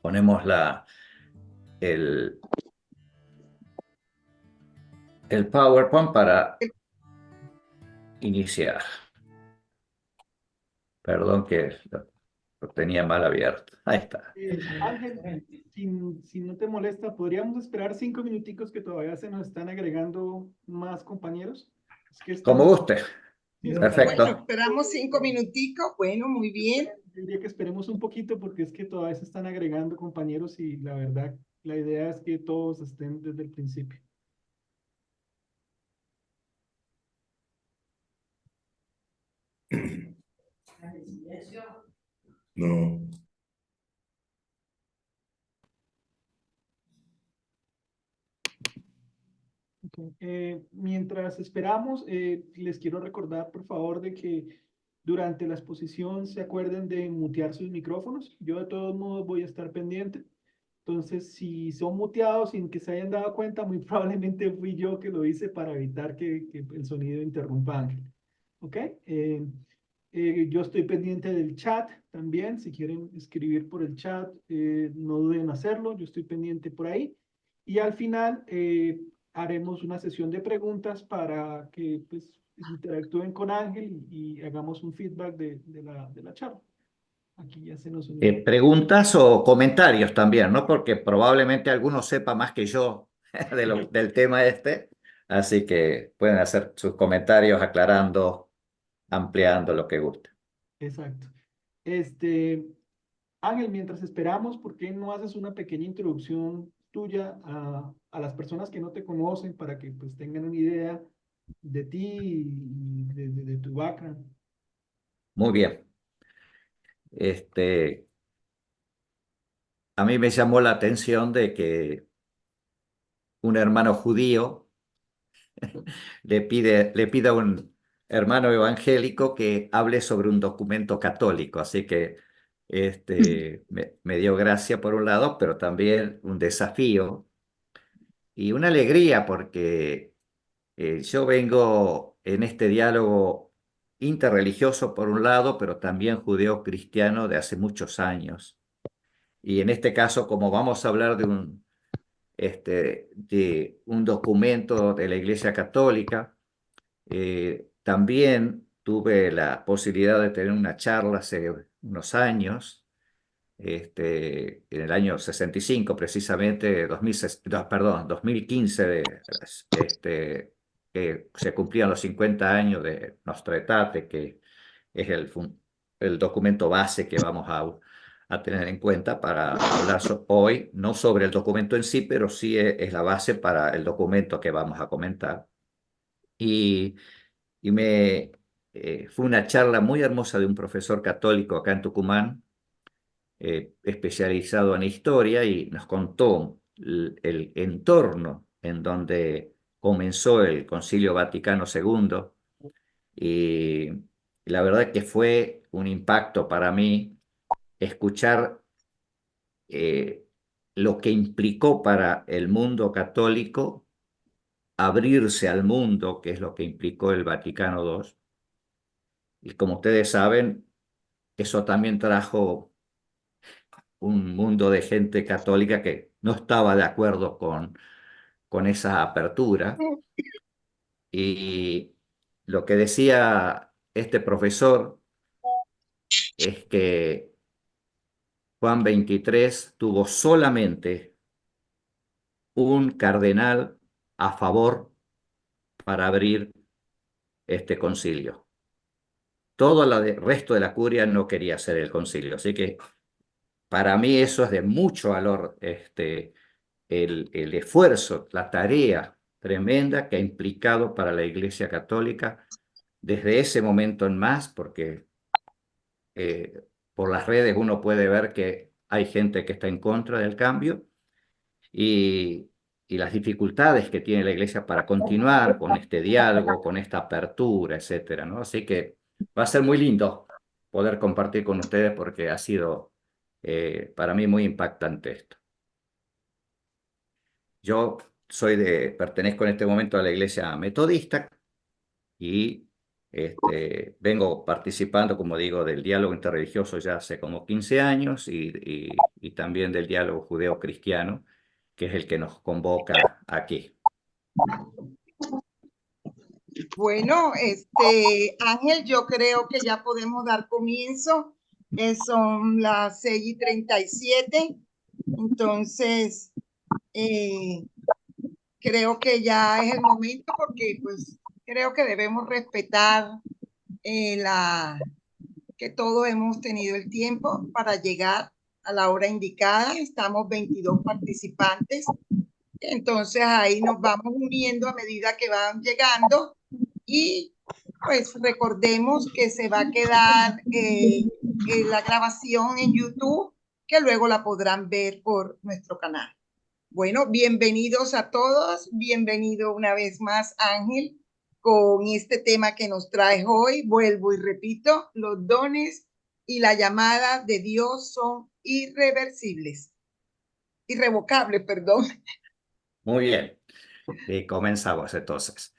Ponemos el, el PowerPoint para iniciar. Perdón que lo tenía mal abierto. Ahí está. Ángel, si no te molesta, ¿podríamos esperar 5 minuticos que todavía se nos están agregando más compañeros? Es que Como estamos, guste. sí, es que estamos, Bueno, Perfecto. esperamos 5 minuticos. Bueno, muy bien. yo diría que esperemos un poquito porque es que todavía se están agregando compañeros y la verdad, la idea es que todos estén desde el principio. No. Ok. Mientras esperamos, les quiero recordar, por favor, de que durante la exposición se acuerden de mutear sus micrófonos. Yo de todos modos voy a estar pendiente. Entonces, si son muteados sin que se hayan dado cuenta, muy probablemente fui yo que lo hice para evitar que el sonido interrumpa a Ángel. ¿Ok? Yo estoy pendiente del chat también. Si quieren escribir por el chat, no duden en hacerlo. Yo estoy pendiente por ahí. Y al final haremos una sesión de preguntas para que pues, interactúen con Ángel y hagamos un feedback de la charla. Aquí ya se nos unió. Preguntas o comentarios también, ¿no? Porque probablemente alguno sepa más que yo del tema este. Así que pueden hacer sus comentarios aclarando, ampliando lo que guste. Exacto. Este, Ángel, mientras esperamos, ¿por qué no haces una pequeña introducción tuya a las personas que no te conocen para que pues tengan una idea de ti y de tu background? Muy bien. A mí me llamó la atención de que un hermano judío le pide a un hermano evangélico que hable sobre un documento católico. Así que me dio gracia por un lado, pero también un desafío y una alegría porque yo vengo en este diálogo interreligioso por un lado, pero también judeo-cristiano de hace muchos años. Y en este caso, como vamos a hablar de un documento de la Iglesia Católica, también tuve la posibilidad de tener una charla hace unos años, en el año 65 precisamente, 2015, que se cumplían los 50 años de Nostra Aetate, que es el documento base que vamos a tener en cuenta para hablar hoy, no sobre el documento en sí, pero sí es la base para el documento que vamos a comentar. Y, fue una charla muy hermosa de un profesor católico acá en Tucumán, especializado en historia, y nos contó el entorno en donde comenzó el Concilio Vaticano II. Y la verdad que fue un impacto para mí escuchar eh, lo que implicó para el mundo católico abrirse al mundo, que es lo que implicó el Vaticano II. Y como ustedes saben, eso también trajo un mundo de gente católica que no estaba de acuerdo con esa apertura. Y lo que decía este profesor es que Juan 23 tuvo solamente un cardenal a favor para abrir este concilio. Todo el resto de la curia no quería hacer el concilio. Así que para mí eso es de mucho valor, el esfuerzo, la tarea tremenda que ha implicado para la Iglesia Católica desde ese momento en más, porque por las redes uno puede ver que hay gente que está en contra del cambio, y, y las dificultades que tiene la Iglesia para continuar con este diálogo, con esta apertura, etcétera, ¿no? Así que va a ser muy lindo poder compartir con ustedes porque ha sido para mí muy impactante esto. Yo pertenezco en este momento a la Iglesia Metodista y Vengo participando, como digo, del diálogo interreligioso ya hace como 15 años y también del diálogo judeo-cristiano, que es el que nos convoca aquí. Bueno, Ángel, yo creo que ya podemos dar comienzo. Son las 6:37. Entonces, eh, creo que ya es el momento porque pues creo que debemos respetar que todos hemos tenido el tiempo para llegar a la hora indicada. Estamos 22 participantes. Entonces ahí nos vamos uniendo a medida que van llegando y pues recordemos que se va a quedar la grabación en YouTube, que luego la podrán ver por nuestro canal. Bueno, bienvenidos a todos, bienvenido una vez más Ángel con este tema que nos traes hoy. Vuelvo y repito, los dones y la llamada de Dios son irrevocables, perdón. Muy bien, comenzamos entonces.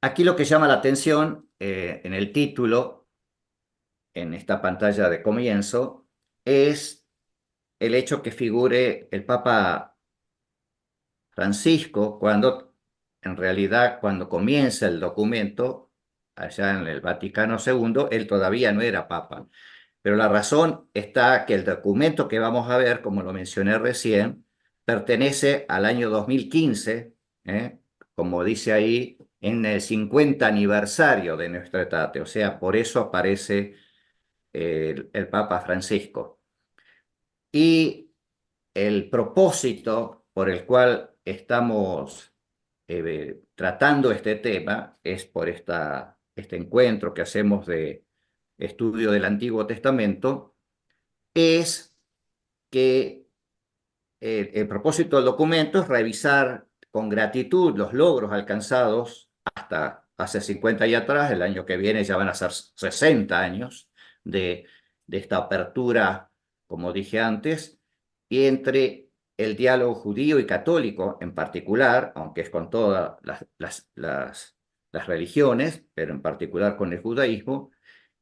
Aquí lo que llama la atención en el título, en esta pantalla de comienzo, es el hecho que figure el Papa Francisco cuando, en realidad, cuando comienza el documento, allá en el Vaticano II, él todavía no era Papa. Pero la razón está que el documento que vamos a ver, como lo mencioné recién, pertenece al año 2015, como dice ahí, en el 50 aniversario de nuestro Etate. O sea, por eso aparece el Papa Francisco. Y el propósito por el cual estamos tratando este tema es por este encuentro que hacemos de estudio del Antiguo Testamento, es que el propósito del documento es revisar con gratitud los logros alcanzados hasta hace 50 y atrás. El año que viene ya van a ser 60 años de esta apertura, como dije antes, y entre el diálogo judío y católico en particular, aunque es con todas las religiones, pero en particular con el judaísmo,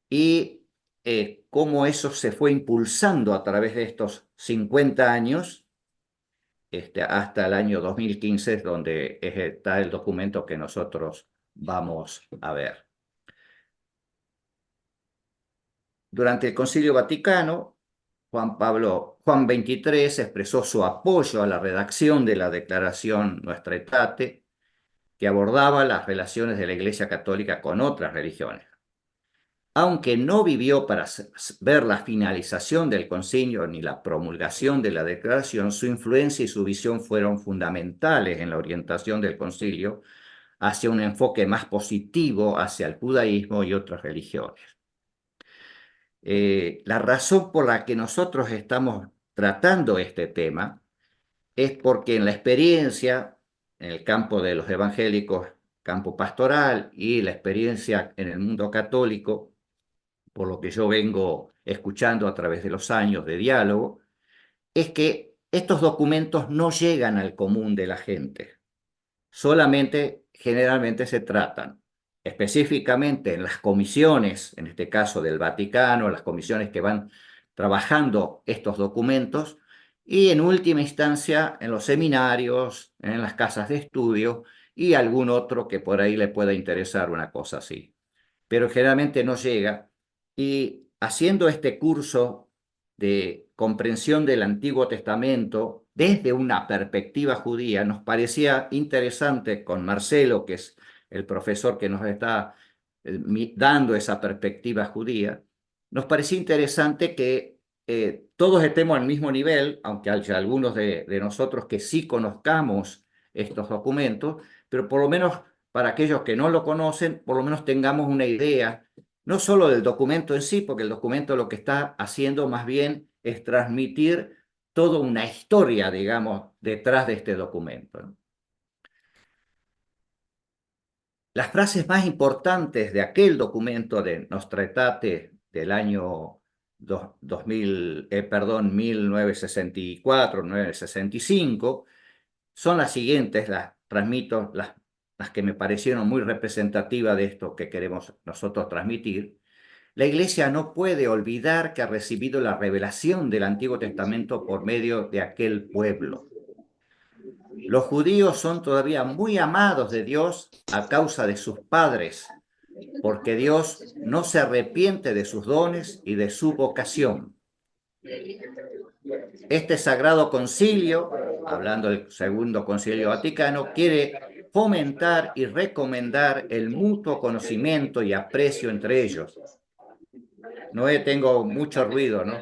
y cómo eso se fue impulsando a través de estos 50 años hasta el año 2015, donde está el documento que nosotros vamos a ver. Durante el Concilio Vaticano, Juan XXIII expresó su apoyo a la redacción de la Declaración Nuestra Aetate, que abordaba las relaciones de la Iglesia Católica con otras religiones. Aunque no vivió para ver la finalización del concilio ni la promulgación de la declaración, su influencia y su visión fueron fundamentales en la orientación del concilio hacia un enfoque más positivo hacia el judaísmo y otras religiones. La razón por la que nosotros estamos tratando este tema es porque en la experiencia, en el campo de los evangélicos, campo pastoral, y la experiencia en el mundo católico, por lo que yo vengo escuchando a través de los años de diálogo, es que estos documentos no llegan al común de la gente. Solamente, generalmente se tratan específicamente en las comisiones, en este caso del Vaticano, las comisiones que van trabajando estos documentos, y en última instancia en los seminarios, en las casas de estudio y algún otro que por ahí le pueda interesar una cosa así. Pero generalmente no llega. Y haciendo este curso de comprensión del Antiguo Testamento desde una perspectiva judía, nos parecía interesante con Marcelo, que es el profesor que nos está dando esa perspectiva judía, nos parecía interesante que todos estemos al mismo nivel, aunque haya algunos de nosotros que sí conozcamos estos documentos, pero por lo menos para aquellos que no lo conocen, por lo menos tengamos una idea, no solo del documento en sí, porque el documento lo que está haciendo más bien es transmitir toda una historia, digamos, detrás de este documento, ¿no? Las frases más importantes de aquel documento de Nostra Aetate del año 1964, 1965, son las siguientes, las transmito, las las que me parecieron muy representativas de esto que queremos nosotros transmitir. La Iglesia no puede olvidar que ha recibido la revelación del Antiguo Testamento por medio de aquel pueblo. Los judíos son todavía muy amados de Dios a causa de sus padres, porque Dios no se arrepiente de sus dones y de su vocación. Este Sagrado Concilio, hablando del Segundo Concilio Vaticano, quiere fomentar y recomendar el mutuo conocimiento y aprecio entre ellos. No tengo mucho ruido, ¿no?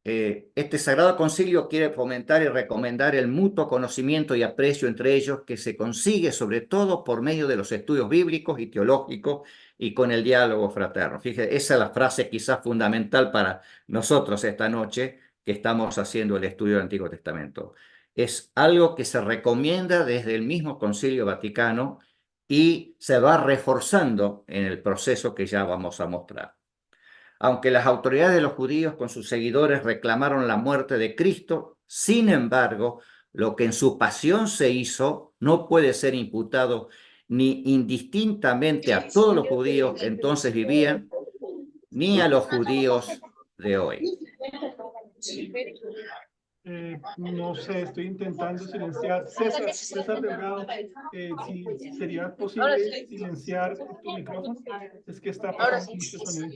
Este Sagrado Concilio quiere fomentar y recomendar el mutuo conocimiento y aprecio entre ellos, que se consigue sobre todo por medio de los estudios bíblicos y teológicos y con el diálogo fraterno. Fíjese, esa es la frase quizás fundamental para nosotros esta noche que estamos haciendo el estudio del Antiguo Testamento. Es algo que se recomienda desde el mismo Concilio Vaticano y se va reforzando en el proceso que ya vamos a mostrar. Aunque las autoridades de los judíos con sus seguidores reclamaron la muerte de Cristo, sin embargo, lo que en su pasión se hizo no puede ser imputado ni indistintamente a todos los judíos que entonces vivían, ni a los judíos de hoy. No sé, estoy intentando silenciar. César Delgado, si sería posible silenciar tu micrófono, es que está pasando mucho sonido.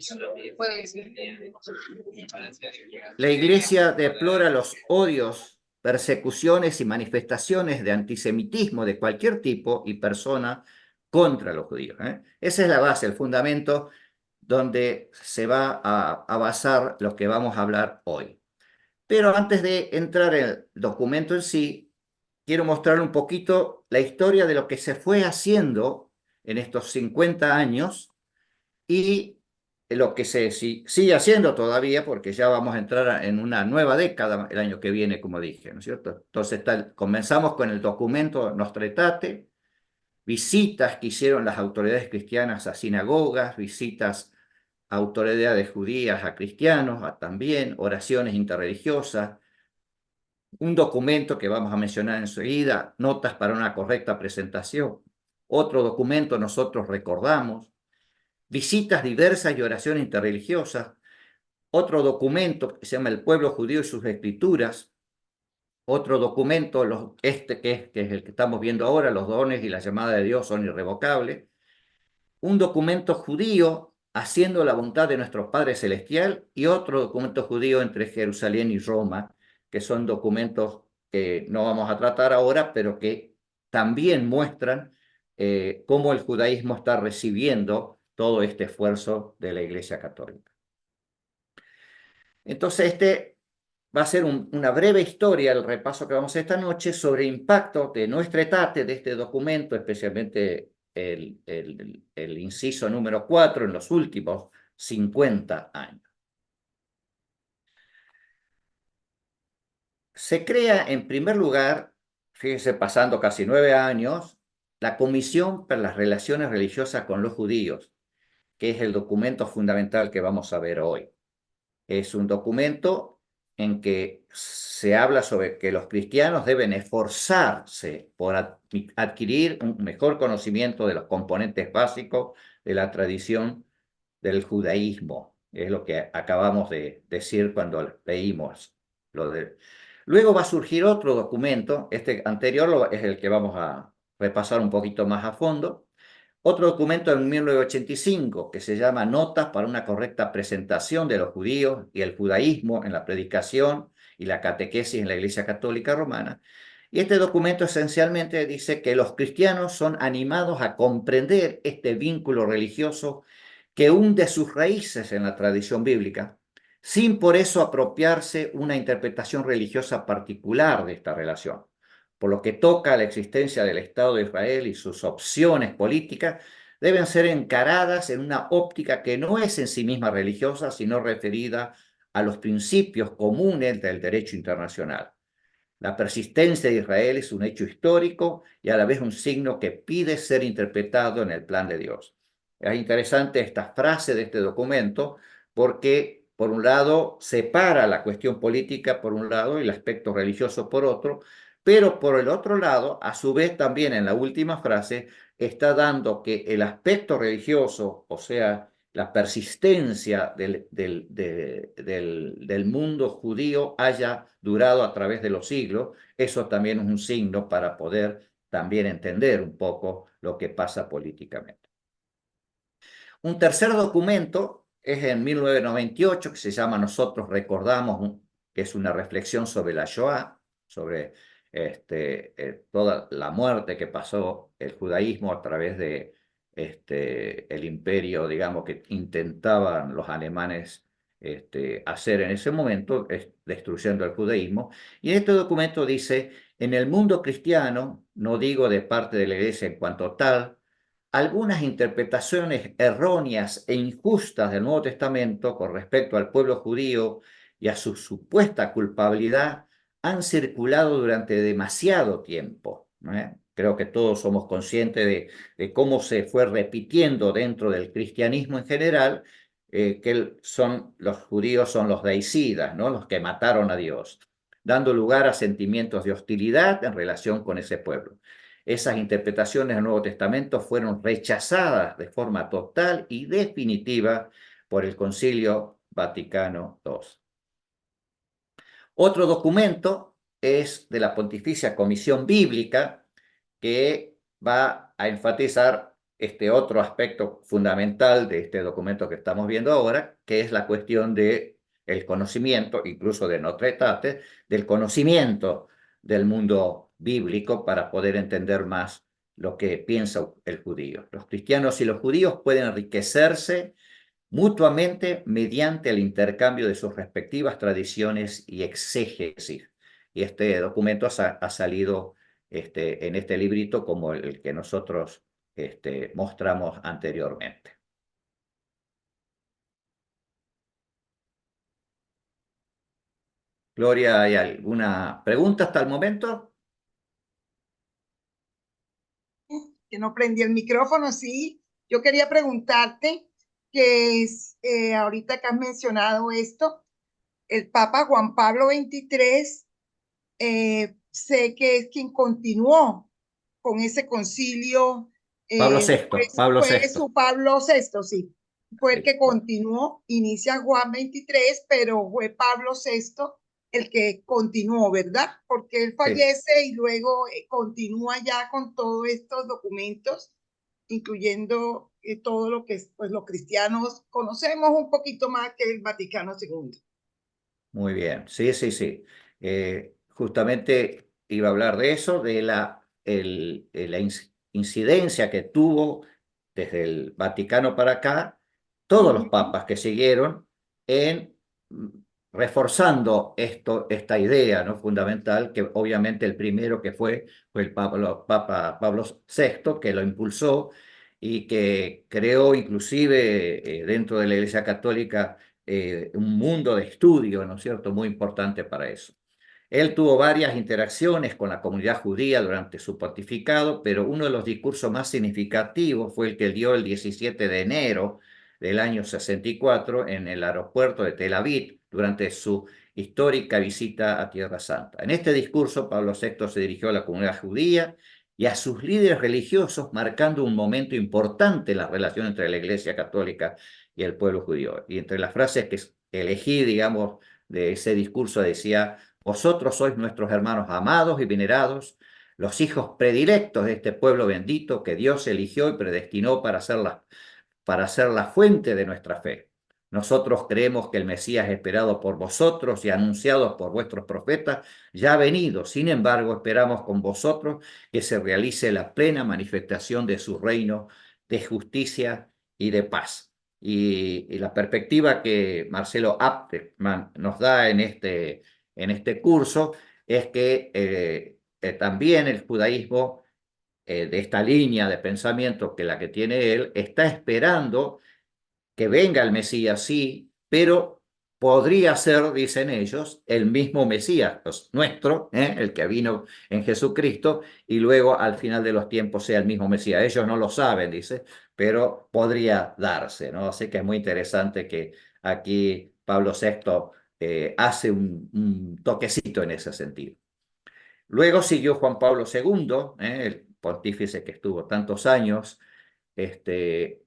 La Iglesia deplora los odios, persecuciones y manifestaciones de antisemitismo de cualquier tipo y persona contra los judíos. Esa es la base, el fundamento donde se va a basar lo que vamos a hablar hoy. Pero antes de entrar en el documento en sí, quiero mostrar un poquito la historia de lo que se fue haciendo en estos 50 años y lo que se sigue haciendo todavía, porque ya vamos a entrar en una nueva década el año que viene, como dije, ¿no es cierto? Entonces comenzamos con el documento Nostra Aetate, visitas que hicieron las autoridades cristianas a sinagogas, visitas a autoridades judías, a cristianos, también oraciones interreligiosas, un documento que vamos a mencionar enseguida, notas para una correcta presentación, otro documento nosotros recordamos, visitas diversas y oraciones interreligiosas, otro documento que se llama El pueblo judío y sus escrituras, otro documento, que es el que estamos viendo ahora, los dones y la llamada de Dios son irrevocables, un documento judío haciendo la voluntad de nuestro Padre Celestial y otro documento judío entre Jerusalén y Roma, que son documentos que no vamos a tratar ahora, pero que también muestran cómo el judaísmo está recibiendo todo este esfuerzo de la Iglesia Católica. Entonces, este va a ser una breve historia, el repaso que vamos a hacer esta noche, sobre el impacto de Nostra Aetate, de este documento, especialmente el inciso número 4 en los últimos 50 años. Se crea, en primer lugar, fíjense, pasando casi 9 años, la Comisión para las Relaciones Religiosas con los Judíos, que es el documento fundamental que vamos a ver hoy. Es un documento en que se habla sobre que los cristianos deben esforzarse por adquirir un mejor conocimiento de los componentes básicos de la tradición del judaísmo. Es lo que acabamos de decir cuando leímos lo de... Luego va a surgir otro documento, este anterior es el que vamos a repasar un poquito más a fondo. Otro documento en 1985 que se llama Notas para una correcta presentación de los judíos y el judaísmo en la predicación y la catequesis en la Iglesia Católica Romana. Y este documento esencialmente dice que los cristianos son animados a comprender este vínculo religioso que hunde sus raíces en la tradición bíblica, sin por eso apropiarse una interpretación religiosa particular de esta relación. Por lo que toca a la existencia del Estado de Israel y sus opciones políticas, deben ser encaradas en una óptica que no es en sí misma religiosa, sino referida a los principios comunes del derecho internacional. La persistencia de Israel es un hecho histórico y a la vez un signo que pide ser interpretado en el plan de Dios. Es interesante esta frase de este documento porque por un lado, separa la cuestión política por un lado y el aspecto religioso por otro, pero por el otro lado, a su vez también en la última frase, está dando que el aspecto religioso, o sea, la persistencia del mundo judío haya durado a través de los siglos, eso también es un signo para poder también entender un poco lo que pasa políticamente. Un tercer documento es en 1998, que se llama Nosotros Recordamos, que es una reflexión sobre la Shoah, sobre toda la muerte que pasó el judaísmo a través de el imperio, digamos, que intentaban los alemanes hacer en ese momento, destruyendo el judaísmo. Y en este documento dice, en el mundo cristiano, no digo de parte de la iglesia en cuanto tal, algunas interpretaciones erróneas e injustas del Nuevo Testamento con respecto al pueblo judío y a su supuesta culpabilidad han circulado durante demasiado tiempo, ¿no? Creo que todos somos conscientes de cómo se fue repitiendo dentro del cristianismo en general que los judíos son los deicidas, ¿no? Los que mataron a Dios, dando lugar a sentimientos de hostilidad en relación con ese pueblo. Esas interpretaciones del Nuevo Testamento fueron rechazadas de forma total y definitiva por el Concilio Vaticano II. Otro documento es de la Pontificia Comisión Bíblica, que va a enfatizar este otro aspecto fundamental de este documento que estamos viendo ahora, que es la cuestión del conocimiento, incluso de Notre Dame, del conocimiento del mundo bíblico para poder entender más lo que piensa el judío. Los cristianos y los judíos pueden enriquecerse mutuamente mediante el intercambio de sus respectivas tradiciones y exégesis. Y este documento ha salido en este librito como el que nosotros mostramos anteriormente. Gloria, ¿hay alguna pregunta hasta el momento? Que no prendí el micrófono, sí. Yo quería preguntarte que ahorita que has mencionado esto, el Papa Juan Pablo XXIII, sé que es quien continuó con ese concilio, Pablo VI, Pablo fue VI. su Pablo VI, sí, fue el Sí. que continuó, inicia Juan XXIII, pero fue Pablo VI el que continuó, ¿verdad? Porque él Sí. fallece y luego continúa ya con todos estos documentos, incluyendo todo lo que pues, los cristianos conocemos un poquito más que el Vaticano II. Muy bien, sí, sí, sí. Justamente iba a hablar de eso, de la incidencia que tuvo desde el Vaticano para acá, todos los papas que siguieron en reforzando esta idea, ¿no? Fundamental, que obviamente el primero que fue el Papa Pablo VI, que lo impulsó y que creó inclusive dentro de la Iglesia Católica un mundo de estudio, ¿no es cierto?, muy importante para eso. Él tuvo varias interacciones con la comunidad judía durante su pontificado, pero uno de los discursos más significativos fue el que dio el 17 de enero del año 64 en el aeropuerto de Tel Aviv durante su histórica visita a Tierra Santa. En este discurso, Pablo VI se dirigió a la comunidad judía y a sus líderes religiosos, marcando un momento importante en la relación entre la Iglesia Católica y el pueblo judío. Y entre las frases que elegí, digamos, de ese discurso decía: vosotros sois nuestros hermanos amados y venerados, los hijos predilectos de este pueblo bendito que Dios eligió y predestinó para ser la fuente de nuestra fe. Nosotros creemos que el Mesías esperado por vosotros y anunciado por vuestros profetas ya ha venido. Sin embargo, esperamos con vosotros que se realice la plena manifestación de su reino de justicia y de paz. Y la perspectiva que Marcelo Apteman nos da en este curso es que también el judaísmo de esta línea de pensamiento que la que tiene él, está esperando que venga el Mesías, sí, pero podría ser, dicen ellos, el mismo Mesías, pues, nuestro, el que vino en Jesucristo, y luego al final de los tiempos sea el mismo Mesías. Ellos no lo saben, dice, pero podría darse, ¿no? Así que es muy interesante que aquí Pablo VI hace un toquecito en ese sentido. Luego siguió Juan Pablo II, el pontífice que estuvo tantos años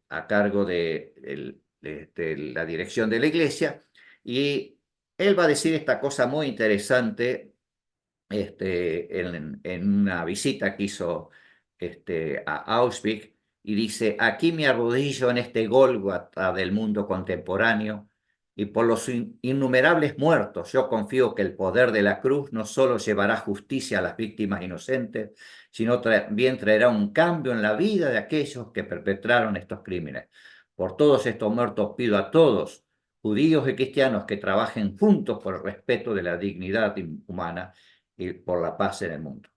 a cargo de la dirección de la iglesia, y él va a decir esta cosa muy interesante en una visita que hizo a Auschwitz, y dice: aquí me arrodillo en este Gólgota del mundo contemporáneo, y por los innumerables muertos yo confío que el poder de la cruz no solo llevará justicia a las víctimas inocentes, sino también traerá un cambio en la vida de aquellos que perpetraron estos crímenes. Por todos estos muertos pido a todos, judíos y cristianos, que trabajen juntos por el respeto de la dignidad humana y por la paz en el mundo.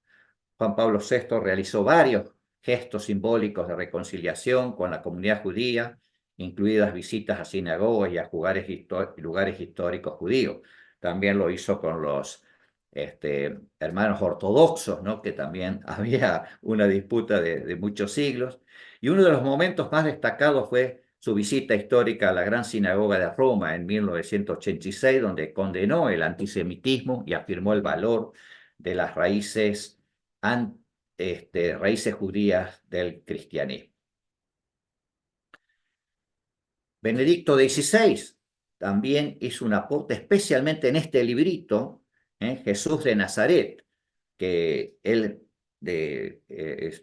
Juan Pablo VI realizó varios gestos simbólicos de reconciliación con la comunidad judía, incluidas visitas a sinagogas y a lugares históricos judíos. También lo hizo con los hermanos ortodoxos, ¿no? Que también había una disputa de muchos siglos. Y uno de los momentos más destacados fue su visita histórica a la Gran Sinagoga de Roma en 1986, donde condenó el antisemitismo y afirmó el valor de las raíces raíces judías del cristianismo. Benedicto XVI también hizo un aporte, especialmente en este librito, Jesús de Nazaret, que es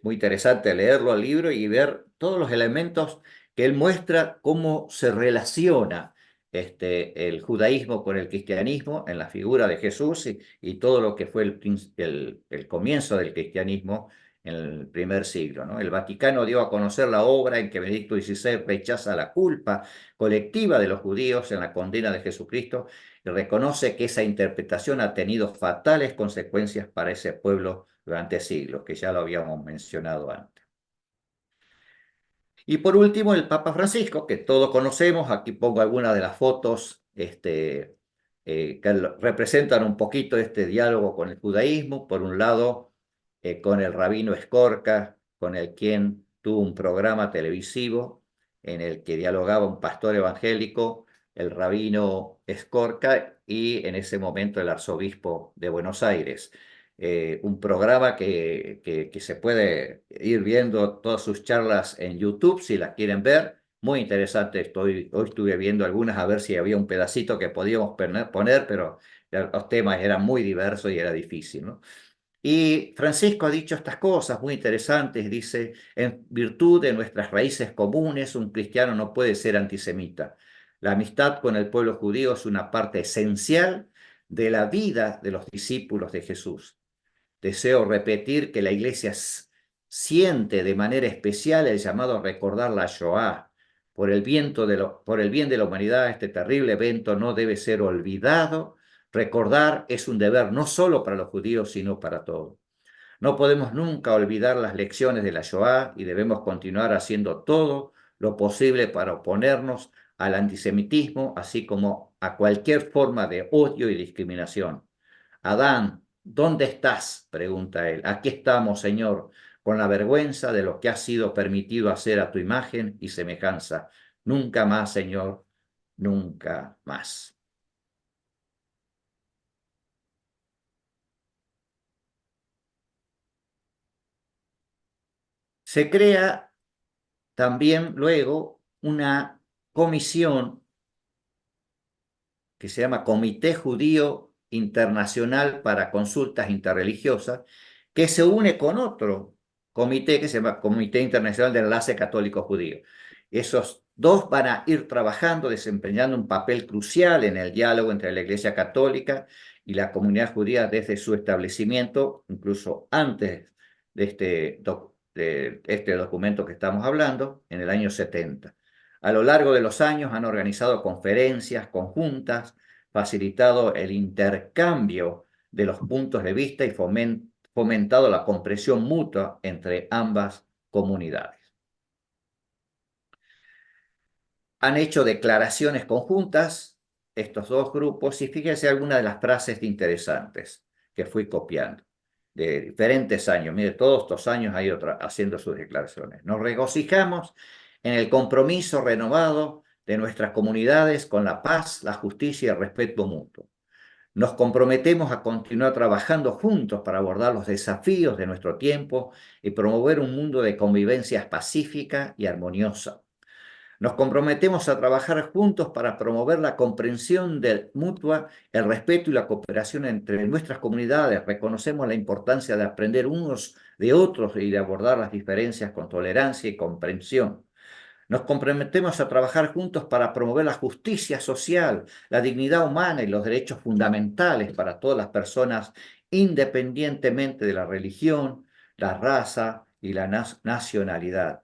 muy interesante leerlo al libro y ver todos los elementos que él muestra, cómo se relaciona el judaísmo con el cristianismo en la figura de Jesús, y todo lo que fue el comienzo del cristianismo en el primer siglo, ¿no? El Vaticano dio a conocer la obra en que Benedicto XVI rechaza la culpa colectiva de los judíos en la condena de Jesucristo, y reconoce que esa interpretación ha tenido fatales consecuencias para ese pueblo durante siglos, que ya lo habíamos mencionado antes. Y por último, el Papa Francisco, que todos conocemos. Aquí pongo algunas de las fotos que representan un poquito este diálogo con el judaísmo. Por un lado, con el rabino Skorka, con el quien tuvo un programa televisivo en el que dialogaba un pastor evangélico, el rabino Skorka, y en ese momento el arzobispo de Buenos Aires. Un programa que se puede ir viendo todas sus charlas en YouTube si las quieren ver. Muy interesante. Hoy estuve viendo algunas a ver si había un pedacito que podíamos poner, pero los temas eran muy diversos y era difícil, ¿no? Y Francisco ha dicho estas cosas muy interesantes. Dice: en virtud de nuestras raíces comunes, un cristiano no puede ser antisemita. La amistad con el pueblo judío es una parte esencial de la vida de los discípulos de Jesús. Deseo repetir que la Iglesia siente de manera especial el llamado a recordar la Shoah. Por el bien de la humanidad, este terrible evento no debe ser olvidado. Recordar es un deber no solo para los judíos, sino para todos. No podemos nunca olvidar las lecciones de la Shoah, y debemos continuar haciendo todo lo posible para oponernos al antisemitismo, así como a cualquier forma de odio y discriminación. Adán, ¿dónde estás?, pregunta él. Aquí estamos, Señor, con la vergüenza de lo que ha sido permitido hacer a tu imagen y semejanza. Nunca más, Señor, nunca más. Se crea también luego una comisión que se llama Comité Judío Internacional para Consultas Interreligiosas, que se une con otro comité que se llama Comité Internacional de Enlace Católico Judío. Esos dos van a ir trabajando, desempeñando un papel crucial en el diálogo entre la Iglesia Católica y la comunidad judía desde su establecimiento, incluso antes de este documento que estamos hablando, en el año 70. A lo largo de los años han organizado conferencias conjuntas, facilitado el intercambio de los puntos de vista y fomentado la comprensión mutua entre ambas comunidades. Han hecho declaraciones conjuntas estos dos grupos, y fíjense algunas de las frases interesantes que fui copiando de diferentes años. Mire, todos estos años hay otra haciendo sus declaraciones. Nos regocijamos en el compromiso renovado de nuestras comunidades con la paz, la justicia y el respeto mutuo. Nos comprometemos a continuar trabajando juntos para abordar los desafíos de nuestro tiempo y promover un mundo de convivencia pacífica y armoniosa. Nos comprometemos a trabajar juntos para promover la comprensión mutua, el respeto y la cooperación entre nuestras comunidades. Reconocemos la importancia de aprender unos de otros y de abordar las diferencias con tolerancia y comprensión. Nos comprometemos a trabajar juntos para promover la justicia social, la dignidad humana y los derechos fundamentales para todas las personas, independientemente de la religión, la raza y la nacionalidad.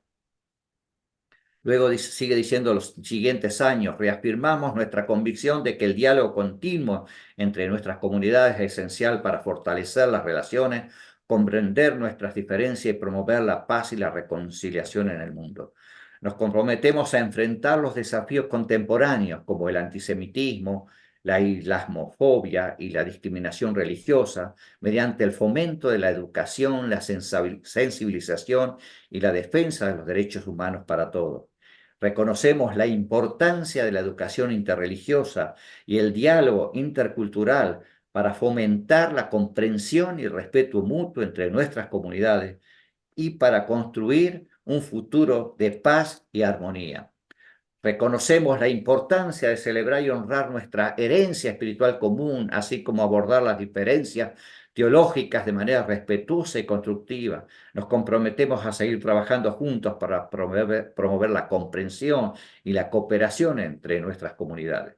Luego sigue diciendo los siguientes años, reafirmamos nuestra convicción de que el diálogo continuo entre nuestras comunidades es esencial para fortalecer las relaciones, comprender nuestras diferencias y promover la paz y la reconciliación en el mundo. Nos comprometemos a enfrentar los desafíos contemporáneos como el antisemitismo, la islamofobia y la discriminación religiosa mediante el fomento de la educación, la sensibilización y la defensa de los derechos humanos para todos. Reconocemos la importancia de la educación interreligiosa y el diálogo intercultural para fomentar la comprensión y respeto mutuo entre nuestras comunidades y para construir un futuro de paz y armonía. Reconocemos la importancia de celebrar y honrar nuestra herencia espiritual común, así como abordar las diferencias teológicas de manera respetuosa y constructiva. Nos comprometemos a seguir trabajando juntos para promover la comprensión y la cooperación entre nuestras comunidades.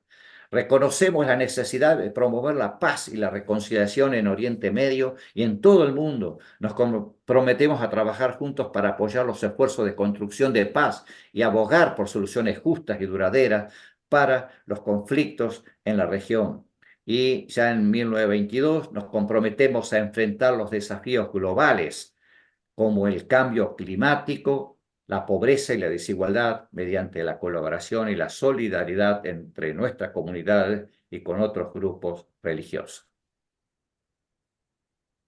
Reconocemos la necesidad de promover la paz y la reconciliación en Oriente Medio y en todo el mundo. Nos comprometemos a trabajar juntos para apoyar los esfuerzos de construcción de paz y abogar por soluciones justas y duraderas para los conflictos en la región. Y ya en 1922 nos comprometemos a enfrentar los desafíos globales como el cambio climático, la pobreza y la desigualdad mediante la colaboración y la solidaridad entre nuestras comunidades y con otros grupos religiosos.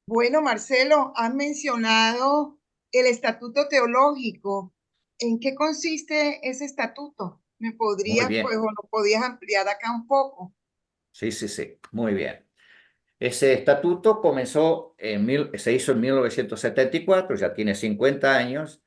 Bueno, Marcelo, has mencionado el estatuto teológico. ¿En qué consiste ese estatuto? ¿Me Muy podrías, pues, bien. o lo podías ampliar acá un poco? Sí, muy bien. Ese estatuto se hizo en 1974, ya tiene 50 años,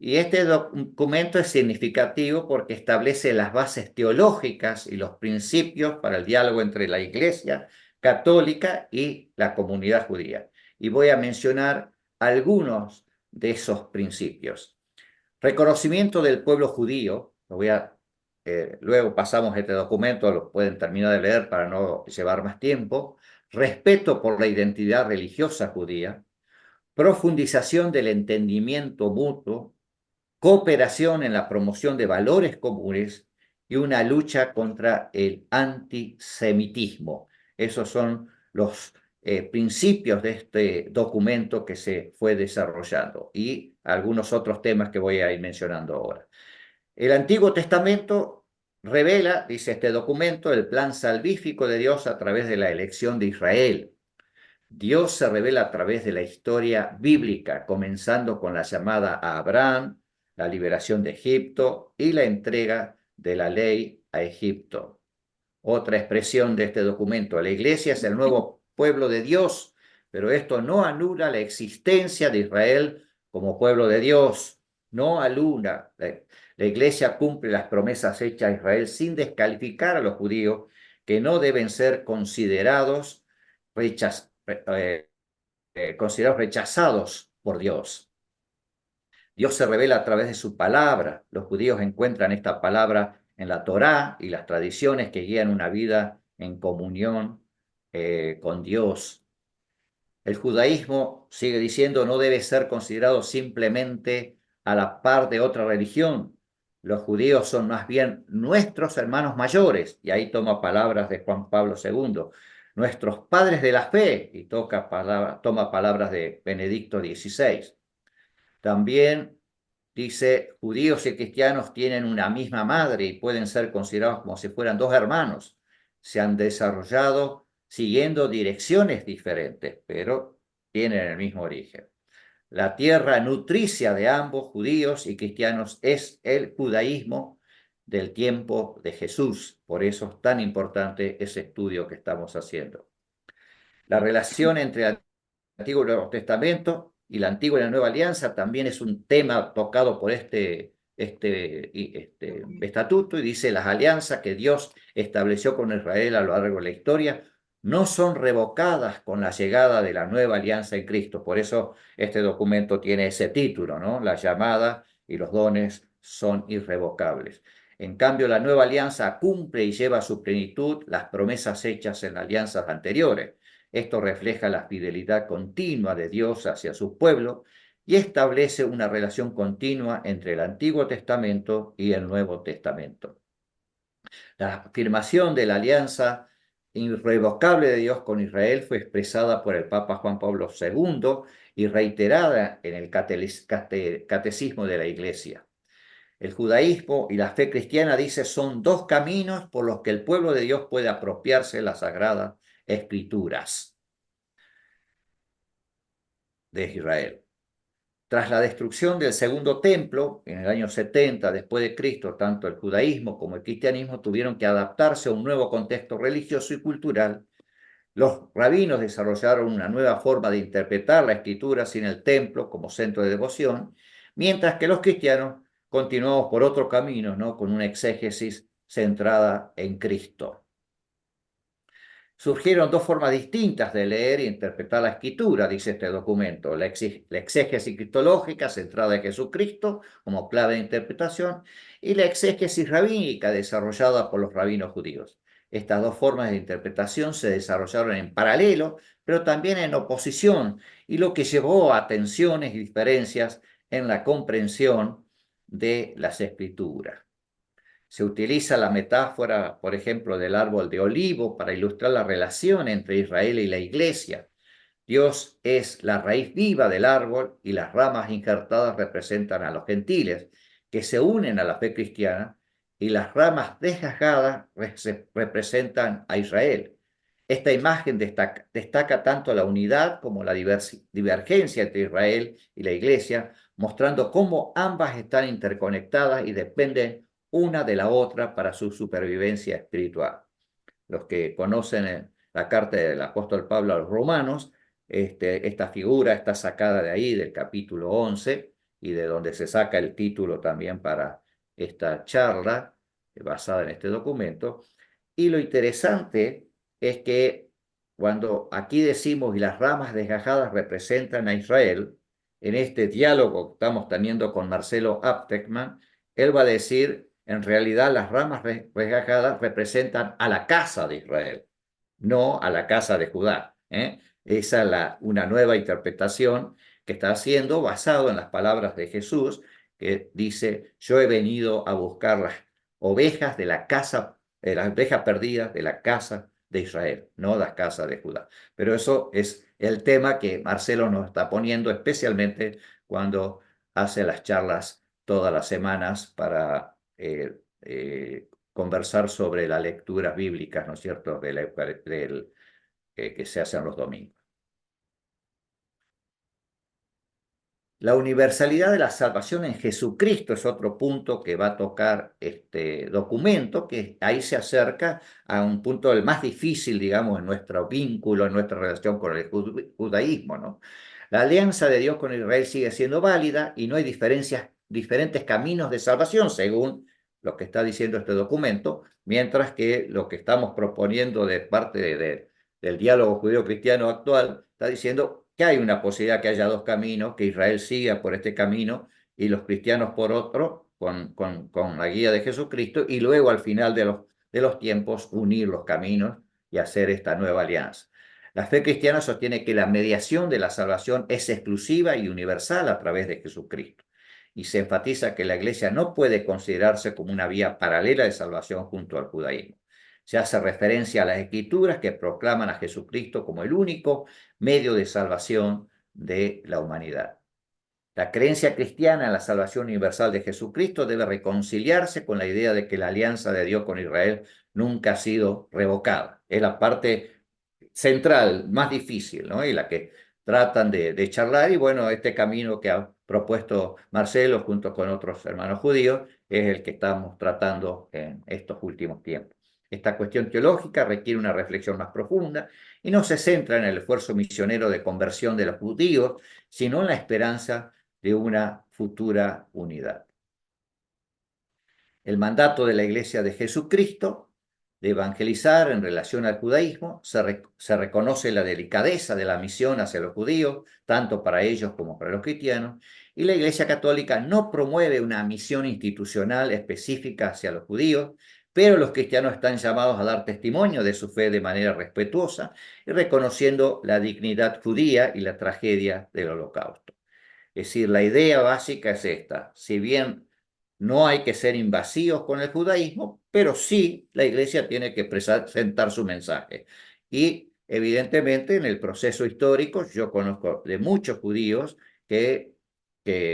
y este documento es significativo porque establece las bases teológicas y los principios para el diálogo entre la Iglesia católica y la comunidad judía. Y voy a mencionar algunos de esos principios. Reconocimiento del pueblo judío, luego pasamos este documento, lo pueden terminar de leer para no llevar más tiempo. Respeto por la identidad religiosa judía, profundización del entendimiento mutuo, cooperación en la promoción de valores comunes y una lucha contra el antisemitismo. Esos son los principios de este documento que se fue desarrollando y algunos otros temas que voy a ir mencionando ahora. El Antiguo Testamento revela, dice este documento, el plan salvífico de Dios a través de la elección de Israel. Dios se revela a través de la historia bíblica, comenzando con la llamada a Abraham, la liberación de Egipto y la entrega de la ley a Egipto. Otra expresión de este documento, la iglesia es el nuevo pueblo de Dios, pero esto no anula la existencia de Israel como pueblo de Dios, no anula. La iglesia cumple las promesas hechas a Israel sin descalificar a los judíos que no deben ser considerados rechazados por Dios. Dios se revela a través de su palabra. Los judíos encuentran esta palabra en la Torá y las tradiciones que guían una vida en comunión con Dios. El judaísmo, sigue diciendo, no debe ser considerado simplemente a la par de otra religión. Los judíos son más bien nuestros hermanos mayores, y ahí toma palabras de Juan Pablo II, nuestros padres de la fe, y toma palabras de Benedicto XVI. También dice, judíos y cristianos tienen una misma madre y pueden ser considerados como si fueran dos hermanos. Se han desarrollado siguiendo direcciones diferentes, pero tienen el mismo origen. La tierra nutricia de ambos, judíos y cristianos, es el judaísmo, del tiempo de Jesús. Por eso es tan importante ese estudio que estamos haciendo. La relación entre el Antiguo y el Nuevo Testamento y la Antigua y la Nueva Alianza también es un tema tocado por este estatuto, y dice: las alianzas que Dios estableció con Israel a lo largo de la historia no son revocadas con la llegada de la nueva alianza en Cristo. Por eso este documento tiene ese título, ¿no? La llamada y los dones son irrevocables. En cambio, la nueva alianza cumple y lleva a su plenitud las promesas hechas en alianzas anteriores. Esto refleja la fidelidad continua de Dios hacia su pueblo y establece una relación continua entre el Antiguo Testamento y el Nuevo Testamento. La afirmación de la alianza irrevocable de Dios con Israel fue expresada por el Papa Juan Pablo II y reiterada en el Catecismo de la Iglesia. El judaísmo y la fe cristiana, dice, son dos caminos por los que el pueblo de Dios puede apropiarse de las sagradas escrituras de Israel. Tras la destrucción del segundo templo, en el año 70 después de Cristo, tanto el judaísmo como el cristianismo tuvieron que adaptarse a un nuevo contexto religioso y cultural. Los rabinos desarrollaron una nueva forma de interpretar la escritura sin el templo como centro de devoción, mientras que los cristianos continuamos por otro camino, ¿no? Con una exégesis centrada en Cristo. Surgieron dos formas distintas de leer e interpretar la escritura, dice este documento: la exégesis cristológica centrada en Jesucristo como clave de interpretación, y la exégesis rabínica desarrollada por los rabinos judíos. Estas dos formas de interpretación se desarrollaron en paralelo, pero también en oposición, y lo que llevó a tensiones y diferencias en la comprensión de las escrituras. Se utiliza la metáfora, por ejemplo, del árbol de olivo para ilustrar la relación entre Israel y la Iglesia. Dios es la raíz viva del árbol y las ramas injertadas representan a los gentiles, que se unen a la fe cristiana, y las ramas desgajadas representan a Israel. Esta imagen destaca tanto la unidad como la divergencia entre Israel y la Iglesia, mostrando cómo ambas están interconectadas y dependen una de la otra para su supervivencia espiritual. Los que conocen la carta del apóstol Pablo a los romanos, esta figura está sacada de ahí, del capítulo 11, y de donde se saca el título también para esta charla, basada en este documento. Y lo interesante es que cuando aquí decimos: y las ramas desgajadas representan a Israel, en este diálogo que estamos teniendo con Marcelo Aptekman, él va a decir: en realidad las ramas desgajadas representan a la casa de Israel, no a la casa de Judá. Esa es una nueva interpretación que está haciendo, basado en las palabras de Jesús, que dice: yo he venido a buscar las ovejas de la casa, las ovejas perdidas de la casa de Israel, no las casas de Judá. Pero eso es el tema que Marcelo nos está poniendo, especialmente cuando hace las charlas todas las semanas para conversar sobre las lecturas bíblicas, ¿no es cierto?, que se hacen los domingos. La universalidad de la salvación en Jesucristo es otro punto que va a tocar este documento, que ahí se acerca a un punto del más difícil, digamos, en nuestro vínculo, en nuestra relación con el judaísmo, ¿no? La alianza de Dios con Israel sigue siendo válida y no hay diferentes caminos de salvación, según lo que está diciendo este documento, mientras que lo que estamos proponiendo de parte del diálogo judío-cristiano actual está diciendo que hay una posibilidad que haya dos caminos, que Israel siga por este camino y los cristianos por otro, con la guía de Jesucristo, y luego al final de los tiempos unir los caminos y hacer esta nueva alianza. La fe cristiana sostiene que la mediación de la salvación es exclusiva y universal a través de Jesucristo, y se enfatiza que la Iglesia no puede considerarse como una vía paralela de salvación junto al judaísmo. Se hace referencia a las Escrituras que proclaman a Jesucristo como el único medio de salvación de la humanidad. La creencia cristiana en la salvación universal de Jesucristo debe reconciliarse con la idea de que la alianza de Dios con Israel nunca ha sido revocada. Es la parte central, más difícil, ¿no? Y la que tratan de charlar y bueno, este camino que ha propuesto Marcelo junto con otros hermanos judíos es el que estamos tratando en estos últimos tiempos. Esta cuestión teológica requiere una reflexión más profunda y no se centra en el esfuerzo misionero de conversión de los judíos, sino en la esperanza de una futura unidad. El mandato de la Iglesia de Jesucristo de evangelizar en relación al judaísmo se reconoce la delicadeza de la misión hacia los judíos, tanto para ellos como para los cristianos, y la Iglesia Católica no promueve una misión institucional específica hacia los judíos, pero los cristianos están llamados a dar testimonio de su fe de manera respetuosa y reconociendo la dignidad judía y la tragedia del Holocausto. Es decir, la idea básica es esta: si bien no hay que ser invasivos con el judaísmo, pero sí la Iglesia tiene que presentar su mensaje. Y evidentemente en el proceso histórico yo conozco de muchos judíos que